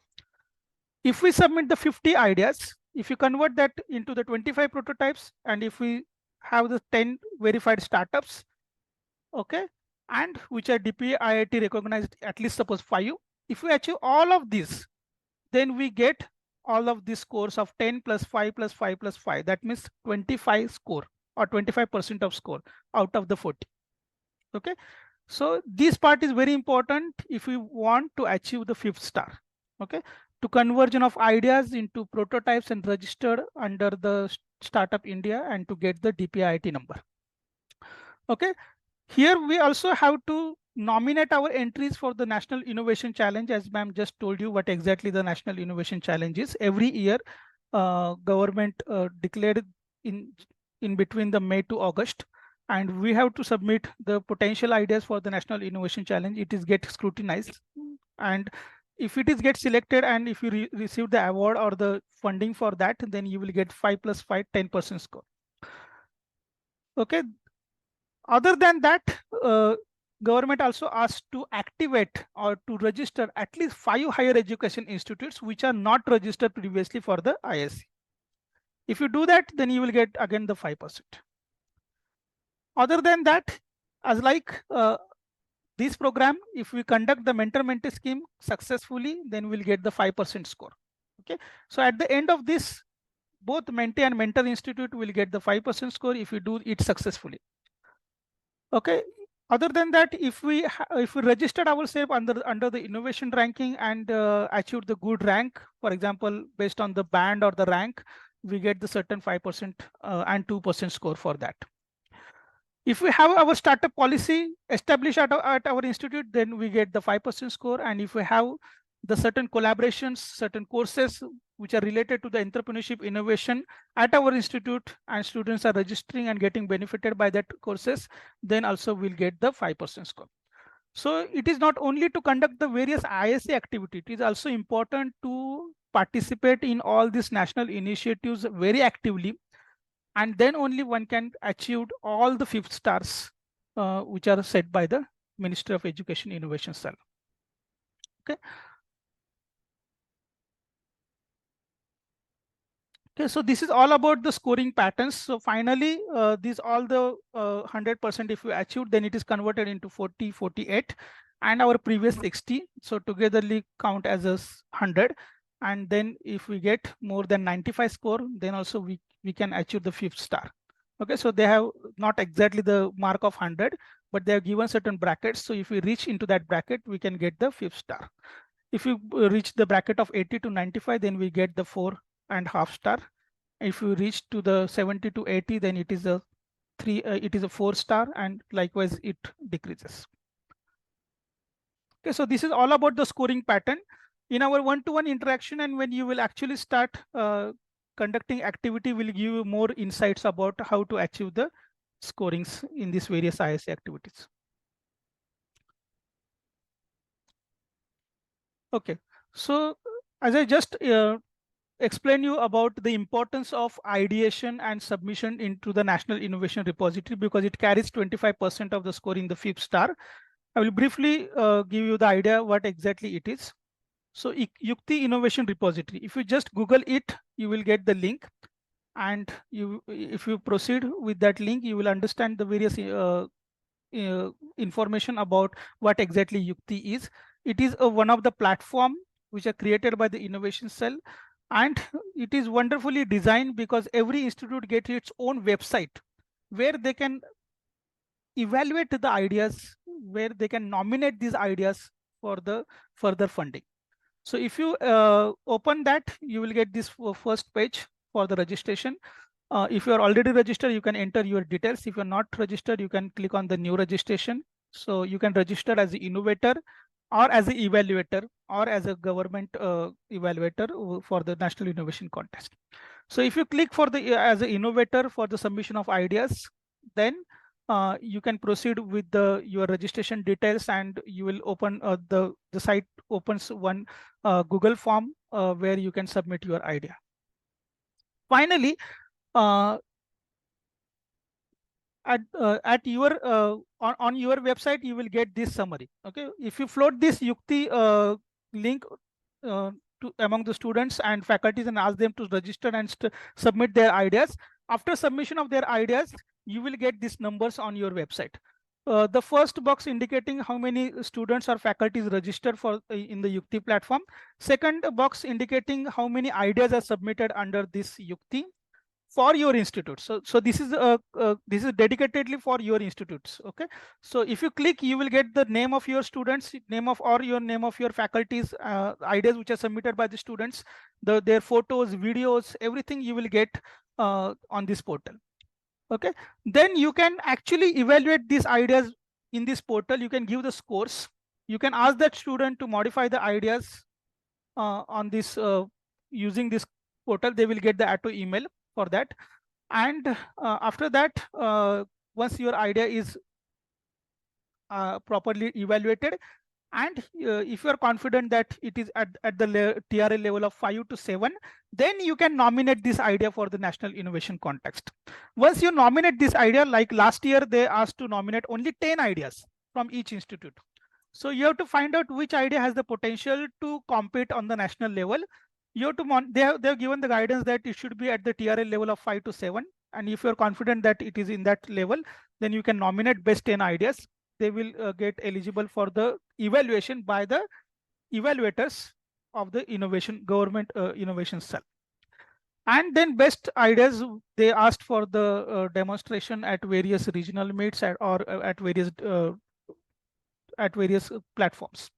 If we submit the 50 ideas, if you convert that into the 25 prototypes, and if we have the 10 verified startups, okay, and which are DPA IIT recognized, at least suppose 5, if we achieve all of these, then we get all of these scores of 10 plus 5 plus 5 plus 5. That means 25 score or 25% of score out of the 40. Okay, so this part is very important if we want to achieve the 5th star. Okay, to conversion of ideas into prototypes and registered under the Startup India and to get the DPIIT number. Okay, here we also have to nominate our entries for the National Innovation Challenge, as ma'am just told you what exactly the National Innovation Challenge is. Every year, government declared in between the May to August, and we have to submit the potential ideas for the National Innovation Challenge. It is get scrutinized, and if it is get selected and if you receive the award or the funding for that, then you will get 5 plus 5, 10% score. Okay. Other than that, government also asked to activate or to register at least 5 higher education institutes which are not registered previously for the IIC. If you do that, then you will get again the 5%. Other than that, as like this program, if we conduct the mentor-mentee scheme successfully, then we'll get the 5% score. Okay, so at the end of this, both mentee and mentor institute will get the 5% score if we do it successfully. Okay, other than that, if we registered ourselves under the innovation ranking and achieved the good rank, for example, based on the band or the rank, we get the certain 5% and 2% score for that. If we have our startup policy established at our institute, then we get the 5% score. And if we have the certain collaborations, certain courses which are related to the entrepreneurship innovation at our institute, and students are registering and getting benefited by that courses, then also we'll get the 5% score. So it is not only to conduct the various IIC activity, it is also important to participate in all these national initiatives very actively. And then only one can achieve all the 5th stars, which are set by the Ministry of Education Innovation Cell. Okay. Okay, so this is all about the scoring patterns. So finally, these all the 100% if you achieve, then it is converted into 40, 48. and our previous 60. So togetherly count as a 100. And then if we get more than 95 score, then also we can achieve the 5th star. Okay, so they have not exactly the mark of 100, but they have given certain brackets. So if we reach into that bracket, we can get the 5th star. If you reach the bracket of 80 to 95, then we get the 4.5 star. If you reach to the 70 to 80, then it is a 4 star, and likewise it decreases. Okay, so this is all about the scoring pattern in our one-to-one interaction, and when you will actually start conducting activity, will give you more insights about how to achieve the scorings in these various IIC activities. Okay, so as I just explain you about the importance of ideation and submission into the National Innovation Repository, because it carries 25% of the score in the 5th star. I will briefly give you the idea what exactly it is. So Yukti Innovation Repository, if you just Google it, you will get the link. And if you proceed with that link, you will understand the various information about what exactly Yukti is. It is one of the platform which are created by the innovation cell. And it is wonderfully designed because every institute gets its own website where they can evaluate the ideas, where they can nominate these ideas for the further funding. So if you open that, you will get this first page for the registration. If you are already registered, you can enter your details. If you're not registered, you can click on the new registration. So you can register as an innovator or as an evaluator or as a government evaluator for the National Innovation Contest. So if you click for the as an innovator for the submission of ideas, then you can proceed with your registration details, and you will open the site opens one Google form where you can submit your idea. Finally, at your on your website, you will get this summary. Okay, if you float this Yukti link to among the students and faculties and ask them to register and submit their ideas, after submission of their ideas, you will get these numbers on your website. The first box indicating how many students or faculties registered for in the Yukti platform. Second box indicating how many ideas are submitted under this Yukti for your institute. So this is dedicatedly for your institutes. Okay, so if you click, you will get the name of your students, name of your faculties, ideas which are submitted by the students, their photos, videos, everything you will get on this portal. Okay, then you can actually evaluate these ideas in this portal. You can give the scores. You can ask that student to modify the ideas on this using this portal. They will get the auto email for that. And after that, once your idea is properly evaluated, and if you are confident that it is at the TRL level of 5 to 7, then you can nominate this idea for the National Innovation Contest. Once you nominate this idea, like last year, they asked to nominate only 10 ideas from each institute. So you have to find out which idea has the potential to compete on the national level. You have to they have given the guidance that it should be at the TRL level of 5 to 7. And if you're confident that it is in that level, then you can nominate best 10 ideas. They will get eligible for the evaluation by the evaluators of the government innovation cell. And then best ideas, they asked for the demonstration at various regional meets or at various platforms.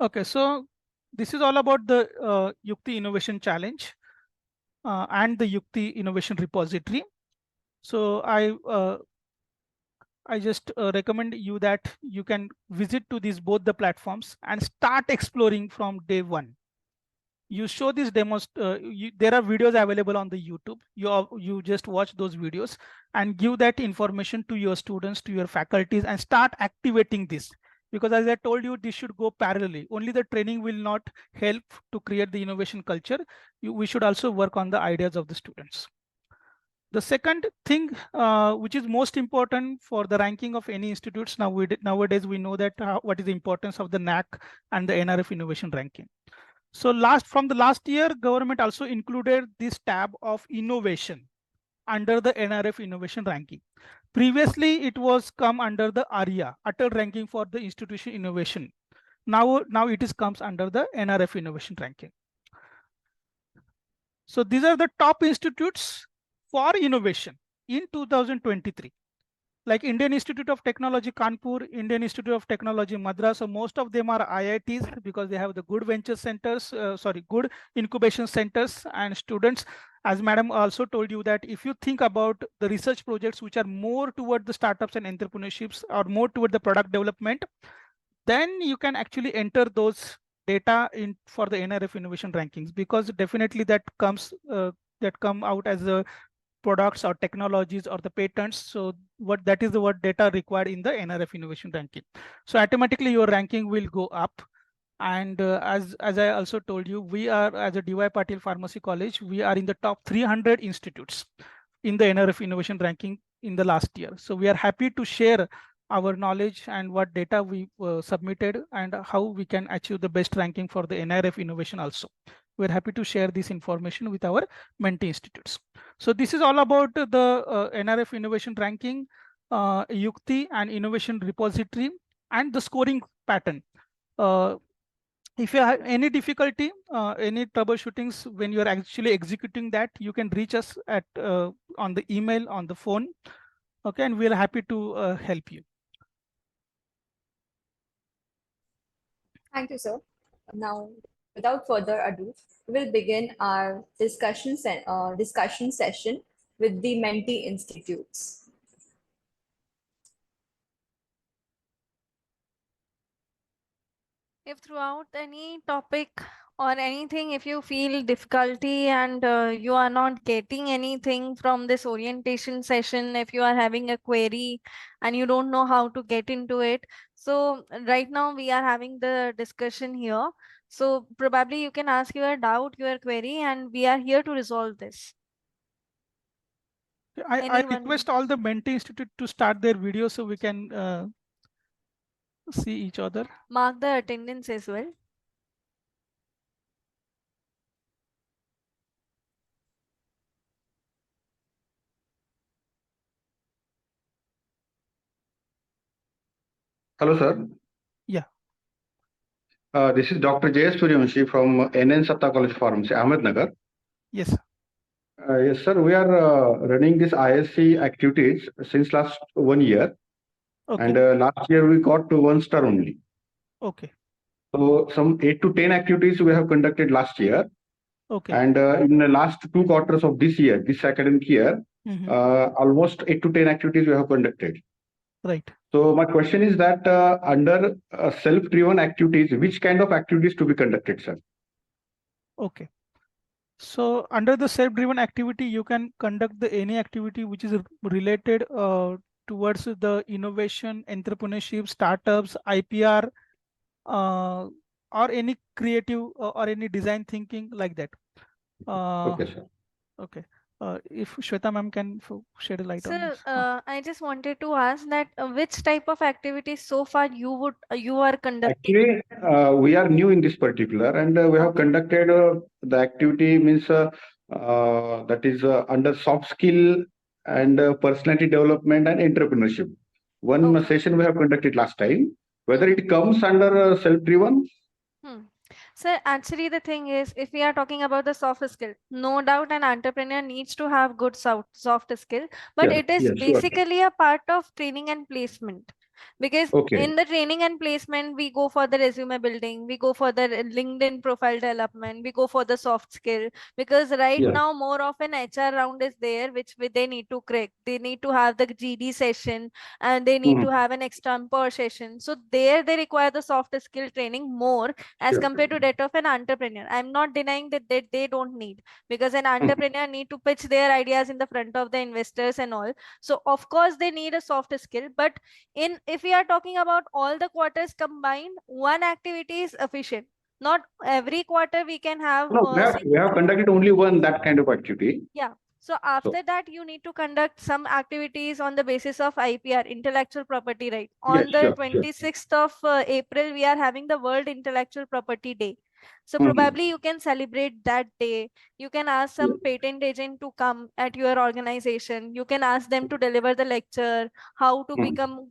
Okay, so this is all about the Yukti Innovation Challenge and the Yukti Innovation Repository. So I just recommend you that you can visit to both the platforms and start exploring from day one. You show these demos. There are videos available on the YouTube. You just watch those videos and give that information to your students, to your faculties, and start activating this. Because as I told you, this should go parallelly. Only the training will not help to create the innovation culture. We should also work on the ideas of the students. The second thing, which is most important for the ranking of any institutes, nowadays we know that what is the importance of the NAC and the NRF innovation ranking. So from the last year, government also included this tab of innovation under the NRF innovation ranking. Previously, it was come under the ARIA, Utter Ranking for the Institution Innovation. Now it is comes under the NRF Innovation Ranking. So these are the top institutes for innovation in 2023. Like Indian Institute of Technology Kanpur, Indian Institute of Technology Madras. So most of them are IITs because they have the good venture centers, good incubation centers and students. As madam also told you that if you think about the research projects which are more toward the startups and entrepreneurships or more toward the product development, then you can actually enter those data in for the NRF innovation rankings, because definitely that comes that come out as a products or technologies or the patents. So what that is the what data required in the NRF innovation ranking. So automatically your ranking will go up. And as I also told you, we are, as a DY Patil Pharmacy College, we are in the top 300 institutes in the NRF innovation ranking in the last year. So we are happy to share our knowledge and what data we submitted and how we can achieve the best ranking for the NRF innovation also. We're happy to share this information with our mentee institutes. So this is all about the NRF innovation ranking, Yukti and innovation repository and the scoring pattern. If you have any difficulty, any troubleshootings when you are actually executing that, you can reach us at on the email, on the phone. Okay, and we are happy to help you. Thank you, sir. Now, without further ado, we'll begin our discussion session with the mentee institutes. If throughout any topic or anything, if you feel difficulty and you are not getting anything from this orientation session, if you are having a query and you don't know how to get into it, so right now we are having the discussion here. So probably you can ask your doubt, your query, and we are here to resolve this. I request all the mentee institute to start their video so we can see each other. Mark the attendance as well. Hello, sir. Yeah. This is Dr. J.S. Suryavanshi from NN Satta College Pharmacy, Ahmednagar. Yes. Yes, sir. We are running this ISC activities since last 1 year. Okay. And last year we got to 1 star only. Okay. So some 8 to 10 activities we have conducted last year. Okay. And in the last 2 quarters of this year, this academic year, almost 8 to 10 activities we have conducted. Right. So my question is that under self-driven activities, which kind of activities to be conducted, sir? Okay. So under the self-driven activity, you can conduct any activity which is related towards the innovation, entrepreneurship, startups, IPR, or any creative or any design thinking like that. Okay, sir. Okay. If Shweta ma'am can shed a light on this. I just wanted to ask that which type of activities so far you are conducting? Actually, we are new in this particular, and we have conducted the activity means that is under soft skill and personality development and entrepreneurship. One session we have conducted last time. Whether it comes under self-driven? So actually the thing is, if we are talking about the soft skill, no doubt an entrepreneur needs to have good soft skill, but it is basically a part of training and placement. Because in the training and placement, we go for the resume building, we go for the LinkedIn profile development, we go for the soft skill. Because right now, more of an HR round is there, which they need to crack. They need to have the GD session and they need to have an extempore session. So there they require the soft skill training more as compared to that of an entrepreneur. I'm not denying that they don't need, because an entrepreneur need to pitch their ideas in the front of the investors and all. So of course they need a soft skill, but if we are talking about all the quarters combined, one activity is efficient. Not every quarter we can have. No, we have conducted only one that kind of activity. Yeah. So after that, you need to conduct some activities on the basis of IPR, intellectual property right. On the 26th of April, we are having the World Intellectual Property Day. So probably you can celebrate that day. You can ask some patent agent to come at your organization. You can ask them to deliver the lecture, how to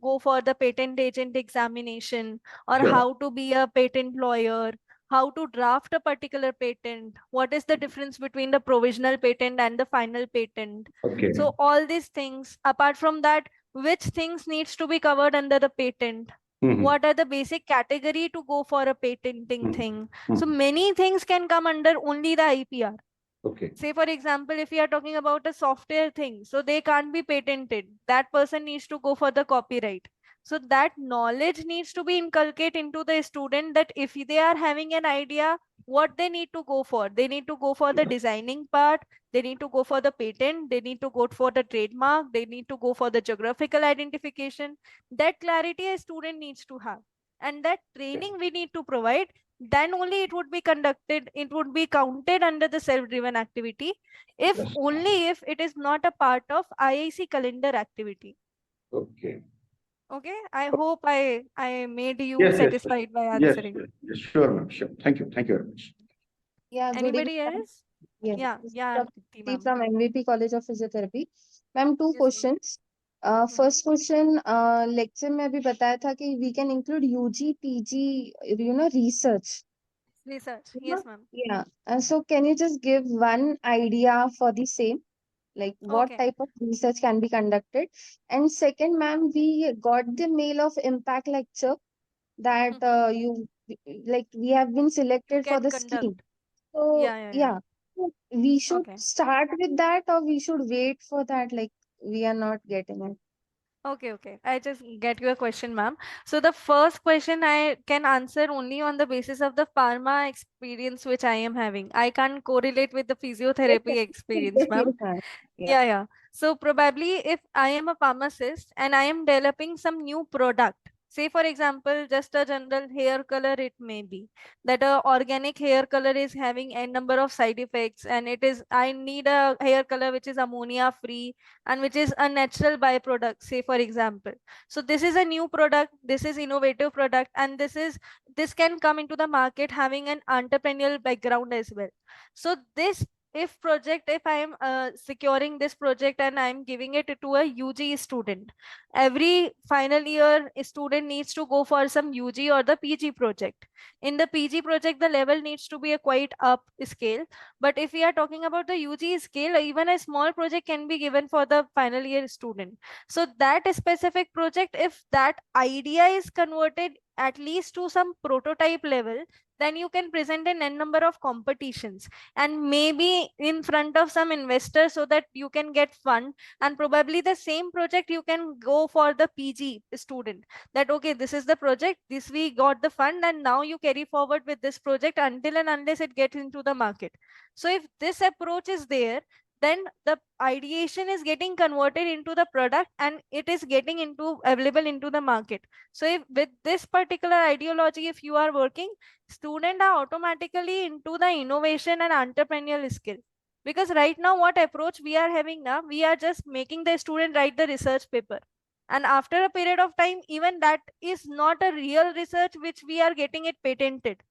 go for the patent agent examination, or Sure. how to be a patent lawyer, how to draft a particular patent, what is the difference between the provisional patent and the final patent. Okay. So all these things, apart from that, which things needs to be covered under the patent, what are the basic category to go for a patenting thing. So many things can come under only the IPR. Okay. Say for example, if we are talking about a software thing, so they can't be patented, that person needs to go for the copyright. So that knowledge needs to be inculcated into the student, that if they are having an idea, what they need to go for, they need to go for the designing part, they need to go for the patent, they need to go for the trademark, they need to go for the geographical identification. That clarity a student needs to have, and that training we need to provide. Then only it would be conducted, it would be counted under the self-driven activity, if Yes. only if it is not a part of IIC calendar activity. Okay. Okay, I hope I made you Yes, yes. satisfied by Yes, answering. yes, sure, ma'am. Sure. Thank you. Thank you very much. Yeah, good Anybody evening, ma'am. else? Yes, Yeah, this is yeah, Dipti Dipti, ma'am. from MVP College of Physiotherapy. Ma'am, two Yes, ma'am. questions. First question, lecture में अभी बताया था कि we can include UG, PG, research. Research, yes, ma'am. Yeah. So can you just give one idea for the same? Like what Okay. type of research can be conducted? And second, ma'am, we got the mail of impact lecture that we have been selected for Can the conduct. scheme. So Yeah. so we should Okay. start with that, or we should wait for that, like we are not getting it. Okay. I just get your question, ma'am. So the first question I can answer only on the basis of the pharma experience which I am having. I can't correlate with the physiotherapy experience, ma'am. Yes. Yeah. So probably if I am a pharmacist and I am developing some new product, say for example, just a general hair color, it may be that a organic hair color is having a number of side effects, and I need a hair color which is ammonia free and which is a natural byproduct, say for example. So this is a new product, this is innovative product, and this can come into the market having an entrepreneurial background as well. So this if I am securing this project and I am giving it to a UG student, every final year student needs to go for some UG or the PG project. In the PG project, the level needs to be a quite up scale. But if we are talking about the UG scale, even a small project can be given for the final year student. So that specific project, if that idea is converted at least to some prototype level, then you can present an n number of competitions and maybe in front of some investors so that you can get fund. And probably the same project you can go for the PG student, that okay, this is the project, this we got the fund, and now you carry forward with this project until and unless it gets into the market. So if this approach is there, then the ideation is getting converted into the product and it is getting into available into the market. So if with this particular ideology, if you are working, students are automatically into the innovation and entrepreneurial skill. Because right now what approach we are having now, we are just making the student write the research paper, and after a period of time, even that is not a real research which we are getting it patented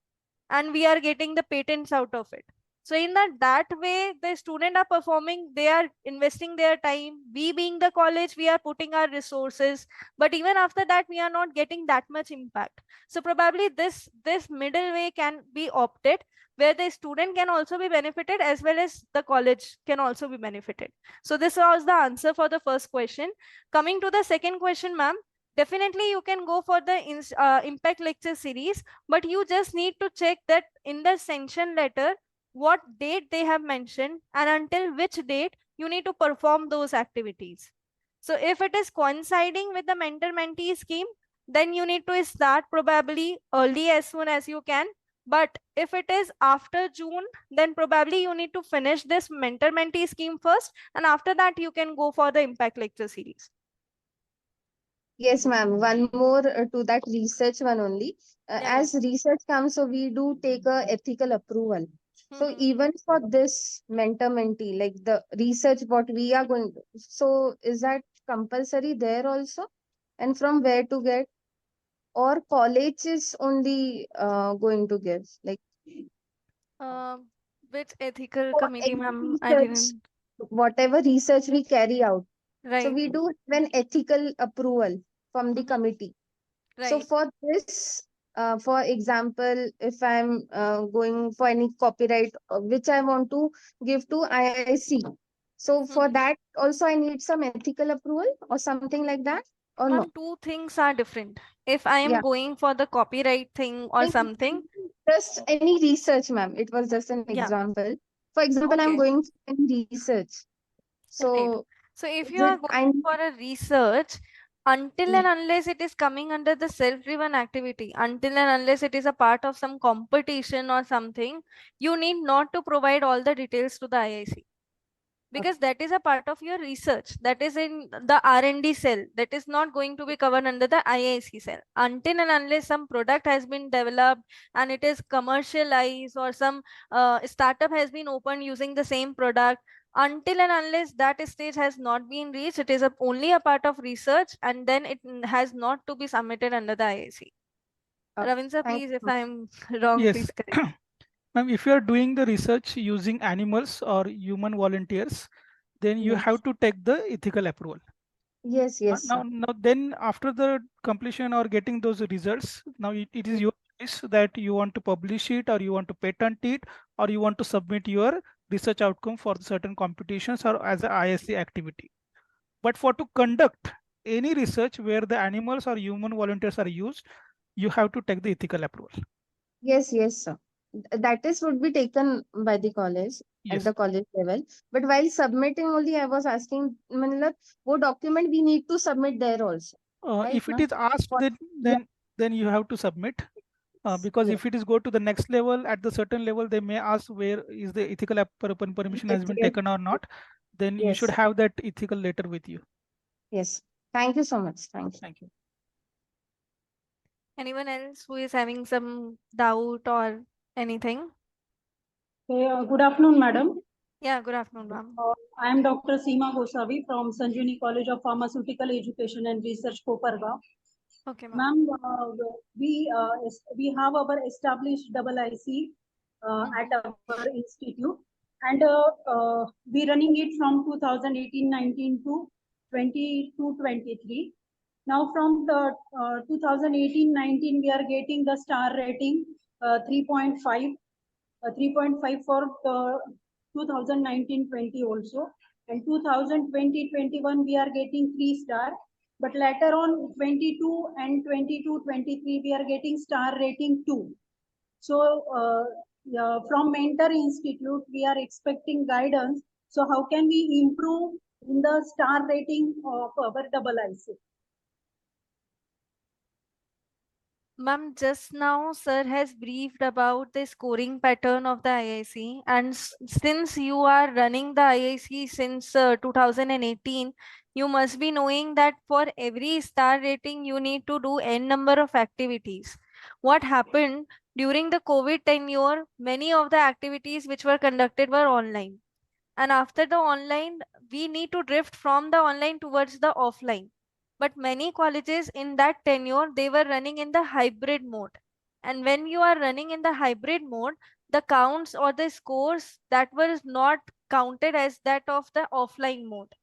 and we are getting the patents out of it. So in that way, the student are performing, they are investing their time. We being the college, we are putting our resources, but even after that, we are not getting that much impact. So probably this middle way can be opted, where the student can also be benefited as well as the college can also be benefited. So this was the answer for the first question. Coming to the second question, ma'am, definitely you can go for the impact lecture series, but you just need to check that in the sanction letter what date they have mentioned and until which date you need to perform those activities. So if it is coinciding with the mentor-mentee scheme, then you need to start probably early as soon as you can. But if it is after June, then probably you need to finish this mentor-mentee scheme first, and after that you can go for the impact lecture series. Yes, ma'am. One more to that research one only. Yeah. As research comes, so we do take a ethical approval. So even for this mentor-mentee, like the research what we are going to, so is that compulsory there also? And from where to get? Or college is only going to give? Like Which ethical For committee, any ma'am? I research, didn't. whatever research we carry out, so Right, we do have an ethical approval from the committee. So right. for this, for example, if I'm going for any copyright which I want to give to IIC, so for Mhm. that also I need some ethical approval or something like that, or no? Ma'am, two things are different. If I am Yeah, going for the copyright thing or like something, just any research, ma'am. It was just an yeah, example. For example, I'm okay, going for any research. right. So So if is you are it going I for a research, until need and unless it is coming under the self-driven activity, until and unless it is a part of some competition or something, you need not to provide all the details to the IIC. Because that is a part of your research, that is in the R&D cell, that is not going to be covered under the IIC cell until and unless some product has been developed and it is commercialized, or some startup has been opened using the same product. Until and unless that stage has not been reached, it is only a part of research, and then it has not to be submitted under the IIC. Ravin sir, thank please, if you. I am wrong, Yes. please correct. Ma'am, if you are doing the research using animals or human volunteers, then you Yes, have to take the ethical approval. yes, yes, Now, sir. then after the completion or getting those results, now it is your choice that you want to publish it, or you want to patent it, or you want to submit your research outcome for certain competitions or as a ISC activity. But for to conduct any research where the animals or human volunteers are used, you have to take the ethical approval. Yes, yes, sir. That is would be taken by the college at Yes. the college level. But while submitting only, I was asking, matlab, what document we need to submit there also, right, If it ma'am? is asked, What? then Yeah, then you have to submit. Because yes, if it is go to the next level, at the certain level, they may ask where is the ethical permission yes, has been yes, taken or not. Then you yes, should sir. have that ethical letter with you. Yes. Thank you so much. Thank you. Thank you. Anyone else who is having some doubt or anything? Good afternoon, madam. Yeah, good afternoon, ma'am. I am Dr. Seema Gosavi from Sanjivani College of Pharmaceutical Education and Research, Kopargaon. Okay, ma'am. Ma'am, we have our established IIC at our institute, and we running it from 2018-19 to 22-23. Now from the 2018-19, we are getting the star rating 3.5. 3.5 for 2019-20 also, and 2020-21 we are getting 3 star, but later on 22 and 22-23 we are getting star rating 2. So yeah, from Mentor Institute we are expecting guidance. So how can we improve in the star rating of our IIC? Ma'am, just now sir has briefed about the scoring pattern of the IIC, and since you are running the IIC since 2018, you must be knowing that for every star rating you need to do n number of activities. What happened during the COVID tenure, many of the activities which were conducted were online, and after the online we need to drift from the online towards the offline. But many colleges in that tenure, they were running in the hybrid mode, and when you are running in the hybrid mode, the counts or the scores that were not counted as that of the offline mode.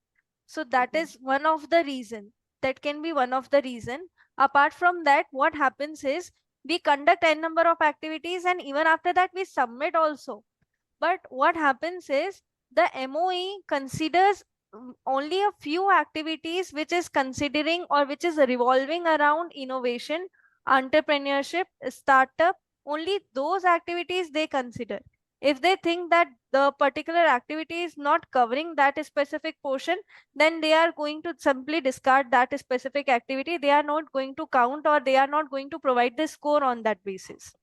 So that is one of the reason, that can be one of the reason. Apart from that, what happens is we conduct n number of activities, and even after that we submit also. But what happens is the MOE considers only a few activities which is considering or which is revolving around innovation, entrepreneurship, startup. Only those activities they consider. If they think that the particular activity is not covering that specific portion, then they are going to simply discard that specific activity. They are not going to count, or they are not going to provide the score on that basis.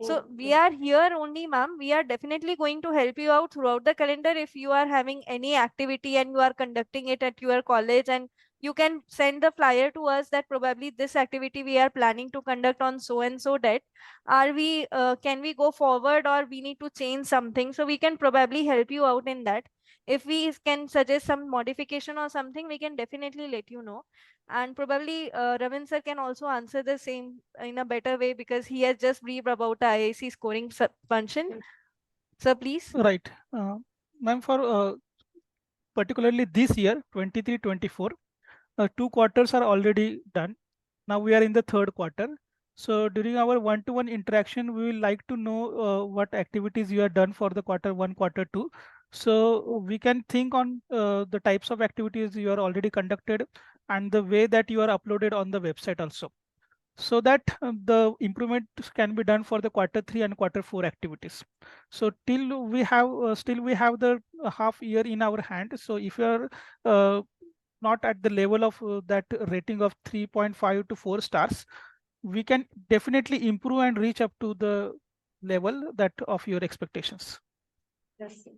So we are here only, ma'am. We are definitely going to help you out throughout the calendar. If you are having any activity and you are conducting it at your college, and you can send the flyer to us that probably this activity we are planning to conduct on so and so date. Are we, can we go forward, or we need to change something? So we can probably help you out in that. If we can suggest some modification or something, we can definitely let you know. And probably Ravin sir can also answer the same in a better way, because he has just briefed about the IIC scoring function. Sir, please. Right. Ma'am, for particularly this year, 23-24, 2 quarters are already done. Now we are in the third quarter. So during our one-to-one interaction, we will like to know what activities you have done for the quarter one, quarter two. So we can think on the types of activities you are already conducted and the way that you are uploaded on the website also, so that the improvement can be done for the quarter three and quarter four activities. So till we have still we have the half year in our hand. So if you are not at the level of that rating of 3.5 to 4 stars, we can definitely improve and reach up to the level that of your expectations. Yes, sir.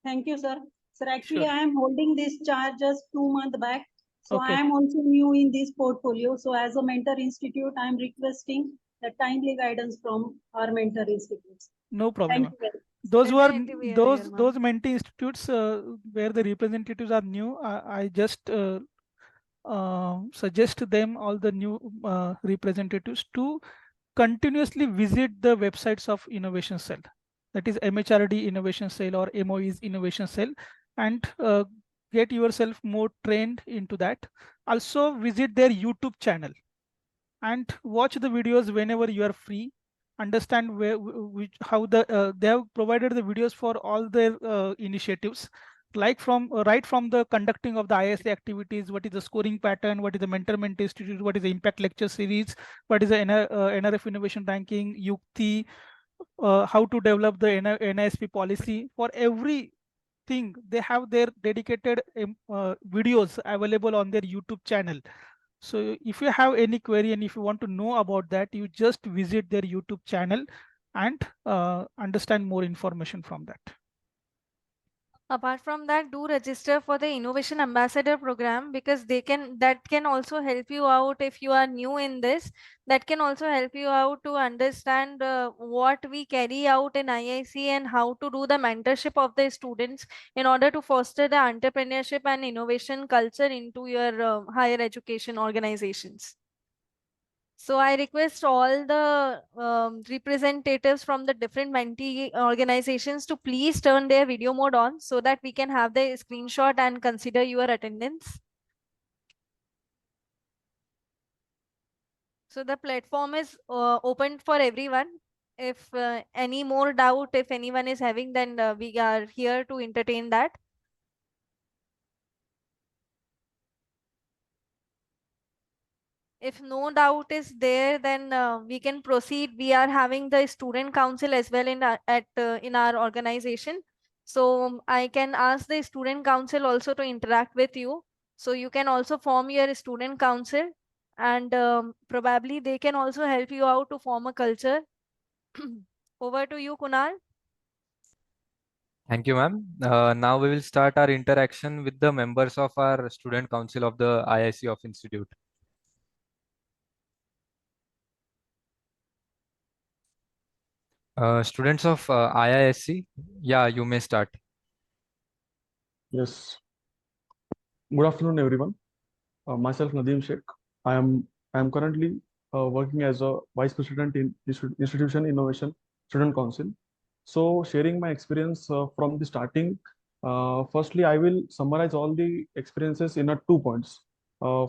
Thank you, sir. Sir, actually, Sure. I am holding this chart just 2 months back. So Okay. I am also new in this portfolio. So as a mentor institute, I am requesting the timely guidance from our mentor institutes. No problem. Thank you very much. Those who are Definitely we are here, ma'am. those mentee institutes where the representatives are new, I just suggest them, all the new representatives, to continuously visit the websites of Innovation Cell, that is MHRD Innovation Cell or MOE's Innovation Cell, and get yourself more trained into that. Also visit their YouTube channel and watch the videos whenever you are free. Understand how they have provided the videos for all their initiatives, like from right from the conducting of the IIC activities, what is the scoring pattern, what is the mentor-mentee institute, what is the impact lecture series, what is the NRF innovation ranking, Yukti, how to develop the NISP policy. For everything, they have their dedicated videos available on their YouTube channel. So if you have any query and if you want to know about that, you just visit their YouTube channel and understand more information from that. Apart from that, do register for the Innovation Ambassador program, because that can also help you out if you are new in this. That can also help you out to understand what we carry out in IIC and how to do the mentorship of the students in order to foster the entrepreneurship and innovation culture into your higher education organizations. So I request all the representatives from the different mentee organizations to please turn their video mode on so that we can have the screenshot and consider your attendance. So the platform is open for everyone. If any more doubt, if anyone is having, then we are here to entertain that. If no doubt is there, then we can proceed. We are having the student council as well in our organization. So I can ask the student council also to interact with you. So you can also form your student council, and probably they can also help you out to form a culture. Over to you, Kunal. Thank you, ma'am. Now we will start our interaction with the members of our student council of the IIC of Institute. Students of IISc, yeah, you may start. Yes. Good afternoon, everyone. Myself Nadeem Sheikh. I am currently working as a vice president in Institution Innovation Student Council. So, sharing my experience from the starting. Firstly, I will summarize all the experiences in 2 points.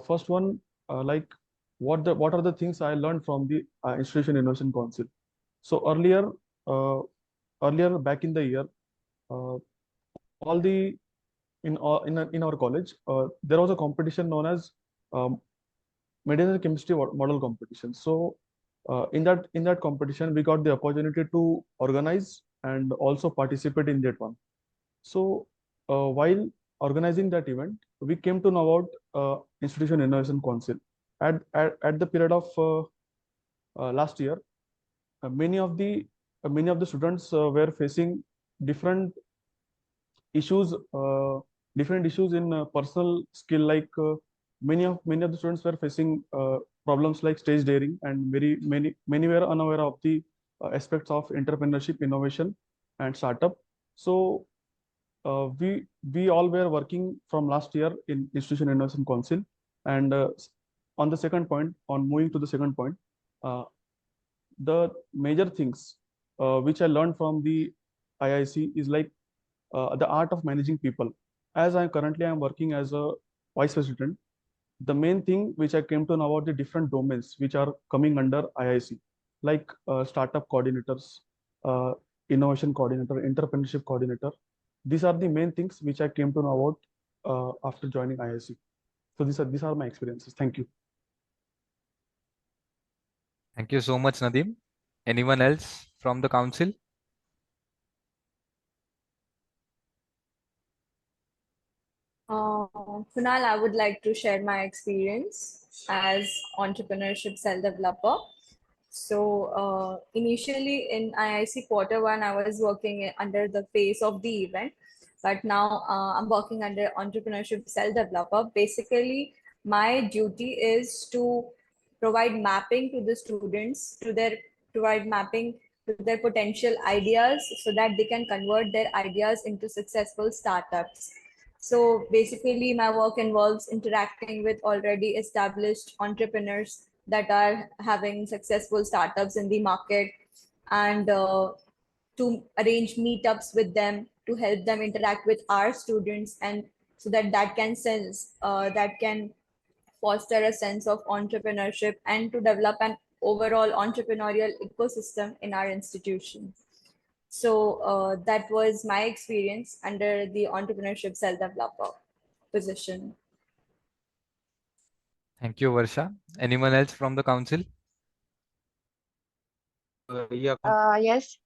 First one, like what are the things I learned from the Institution Innovation Council. So earlier back in the year, all the in our college, there was a competition known as medicinal chemistry model competition. So in that competition, we got the opportunity to organize and also participate in that one. So while organizing that event, we came to know about Institution Innovation Council. At the period of last year, many of the students were facing different issues in personal skill, like many of the students were facing problems like stage daring, and many were unaware of the aspects of entrepreneurship, innovation and startup. So we all were working from last year in Institution Innovation Council, and on the second point, on moving to the second point, the major things which I learned from the IIC is like the art of managing people. As I currently am working as a vice president, the main thing which I came to know about the different domains which are coming under IIC, like startup coordinators, innovation coordinator, entrepreneurship coordinator. These are the main things which I came to know about after joining IIC. So these are my experiences. Thank you. Thank you so much, Nadeem. Anyone else from the council? Kunal, I would like to share my experience as entrepreneurship cell developer. So initially in IIC quarter one, I was working under the phase of the event, but now I'm working under entrepreneurship cell developer. Basically, my duty is to provide mapping to the students, provide mapping to their potential ideas so that they can convert their ideas into successful startups. So basically, my work involves interacting with already established entrepreneurs that are having successful startups in the market, and to arrange meetups with them to help them interact with our students, and so that that can foster a sense of entrepreneurship and to develop an overall entrepreneurial ecosystem in our institution. So that was my experience under the entrepreneurship cell developer position. Thank you, Varsha. Anyone else from the council? Yes,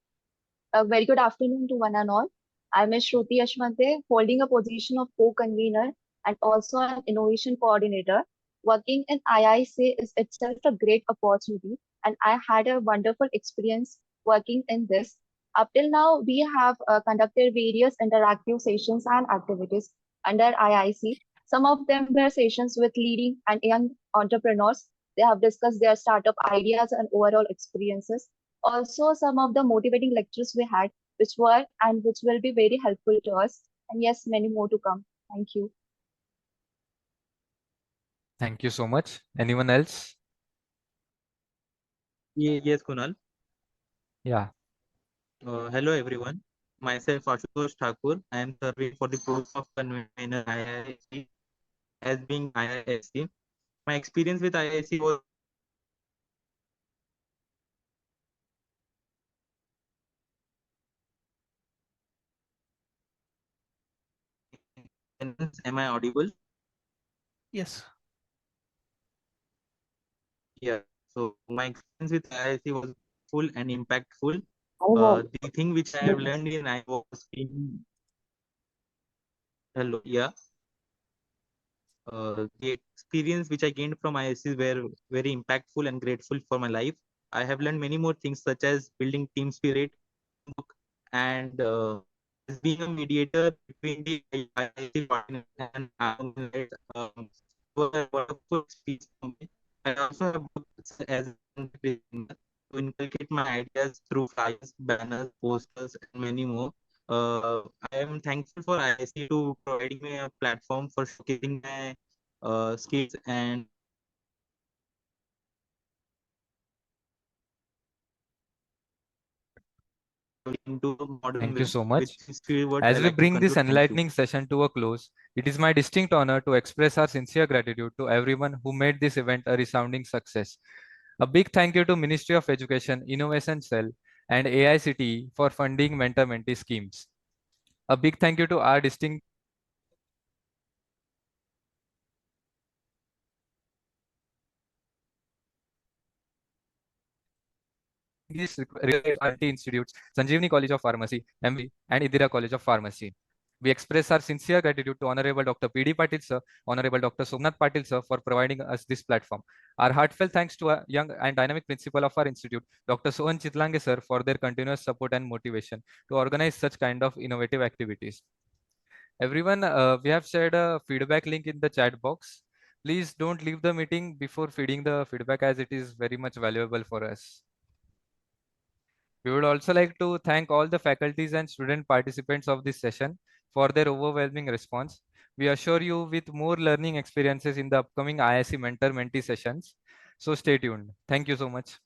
a very good afternoon to one and all. I'm Ms. Shruti Ashmante, holding a position of co-convener and also an innovation coordinator. Working in IIC is itself a great opportunity, and I had a wonderful experience working in this. Up till now, we have conducted various interactive sessions and activities under IIC. Some of them were sessions with leading and young entrepreneurs. They have discussed their startup ideas and overall experiences. Also, some of the motivating lectures we had, which were and which will be very helpful to us. And yes, many more to come. Thank you. Thank you so much. Anyone else? Yes, Kunal. Yeah. Hello, everyone. Myself, Ashutosh Thakur. I am serving for the post of convener IIC as being IISc. My experience with IIC was Am I audible? Yes. Yeah. So my experience with IIC was full and impactful. Oh, The thing which I have learned in I was in hello, yeah. The experience which I gained from IICs were very impactful and grateful for my life. I have learned many more things such as building team spirit and as being a mediator between the IIC coordinator and was a wonderful experience for me. I also have worked as a presenter to inculcate my ideas through flyers, banners, posters, and many more. I am thankful for IIC to providing me a platform for showcasing my skills and into a modern Thank you way. so With much. these few words, I As we like to bring this conclude. Thank you. enlightening session to a close, it is my distinct honor to express our sincere gratitude to everyone who made this event a resounding success. A big thank you to Ministry of Education, Innovation Cell, and AICTE for funding mentor-mentee schemes. A big thank you to our distinct institutes, Sanjeevani College of Pharmacy, MV, and Indira College of Pharmacy. We express our sincere gratitude to Honorable Dr. P.D. Patil sir, Honorable Dr. Somnath Patil sir for providing us this platform. Our heartfelt thanks to a young and dynamic principal of our institute, Dr. Sohan Chitlange sir, for their continuous support and motivation to organize such kind of innovative activities. Everyone, we have shared a feedback link in the chat box. Please don't leave the meeting before feeding the feedback, as it is very much valuable for us. We would also like to thank all the faculties and student participants of this session for their overwhelming response. We assure you with more learning experiences in the upcoming IIC Mentor-Mentee sessions. So stay tuned. Thank you so much.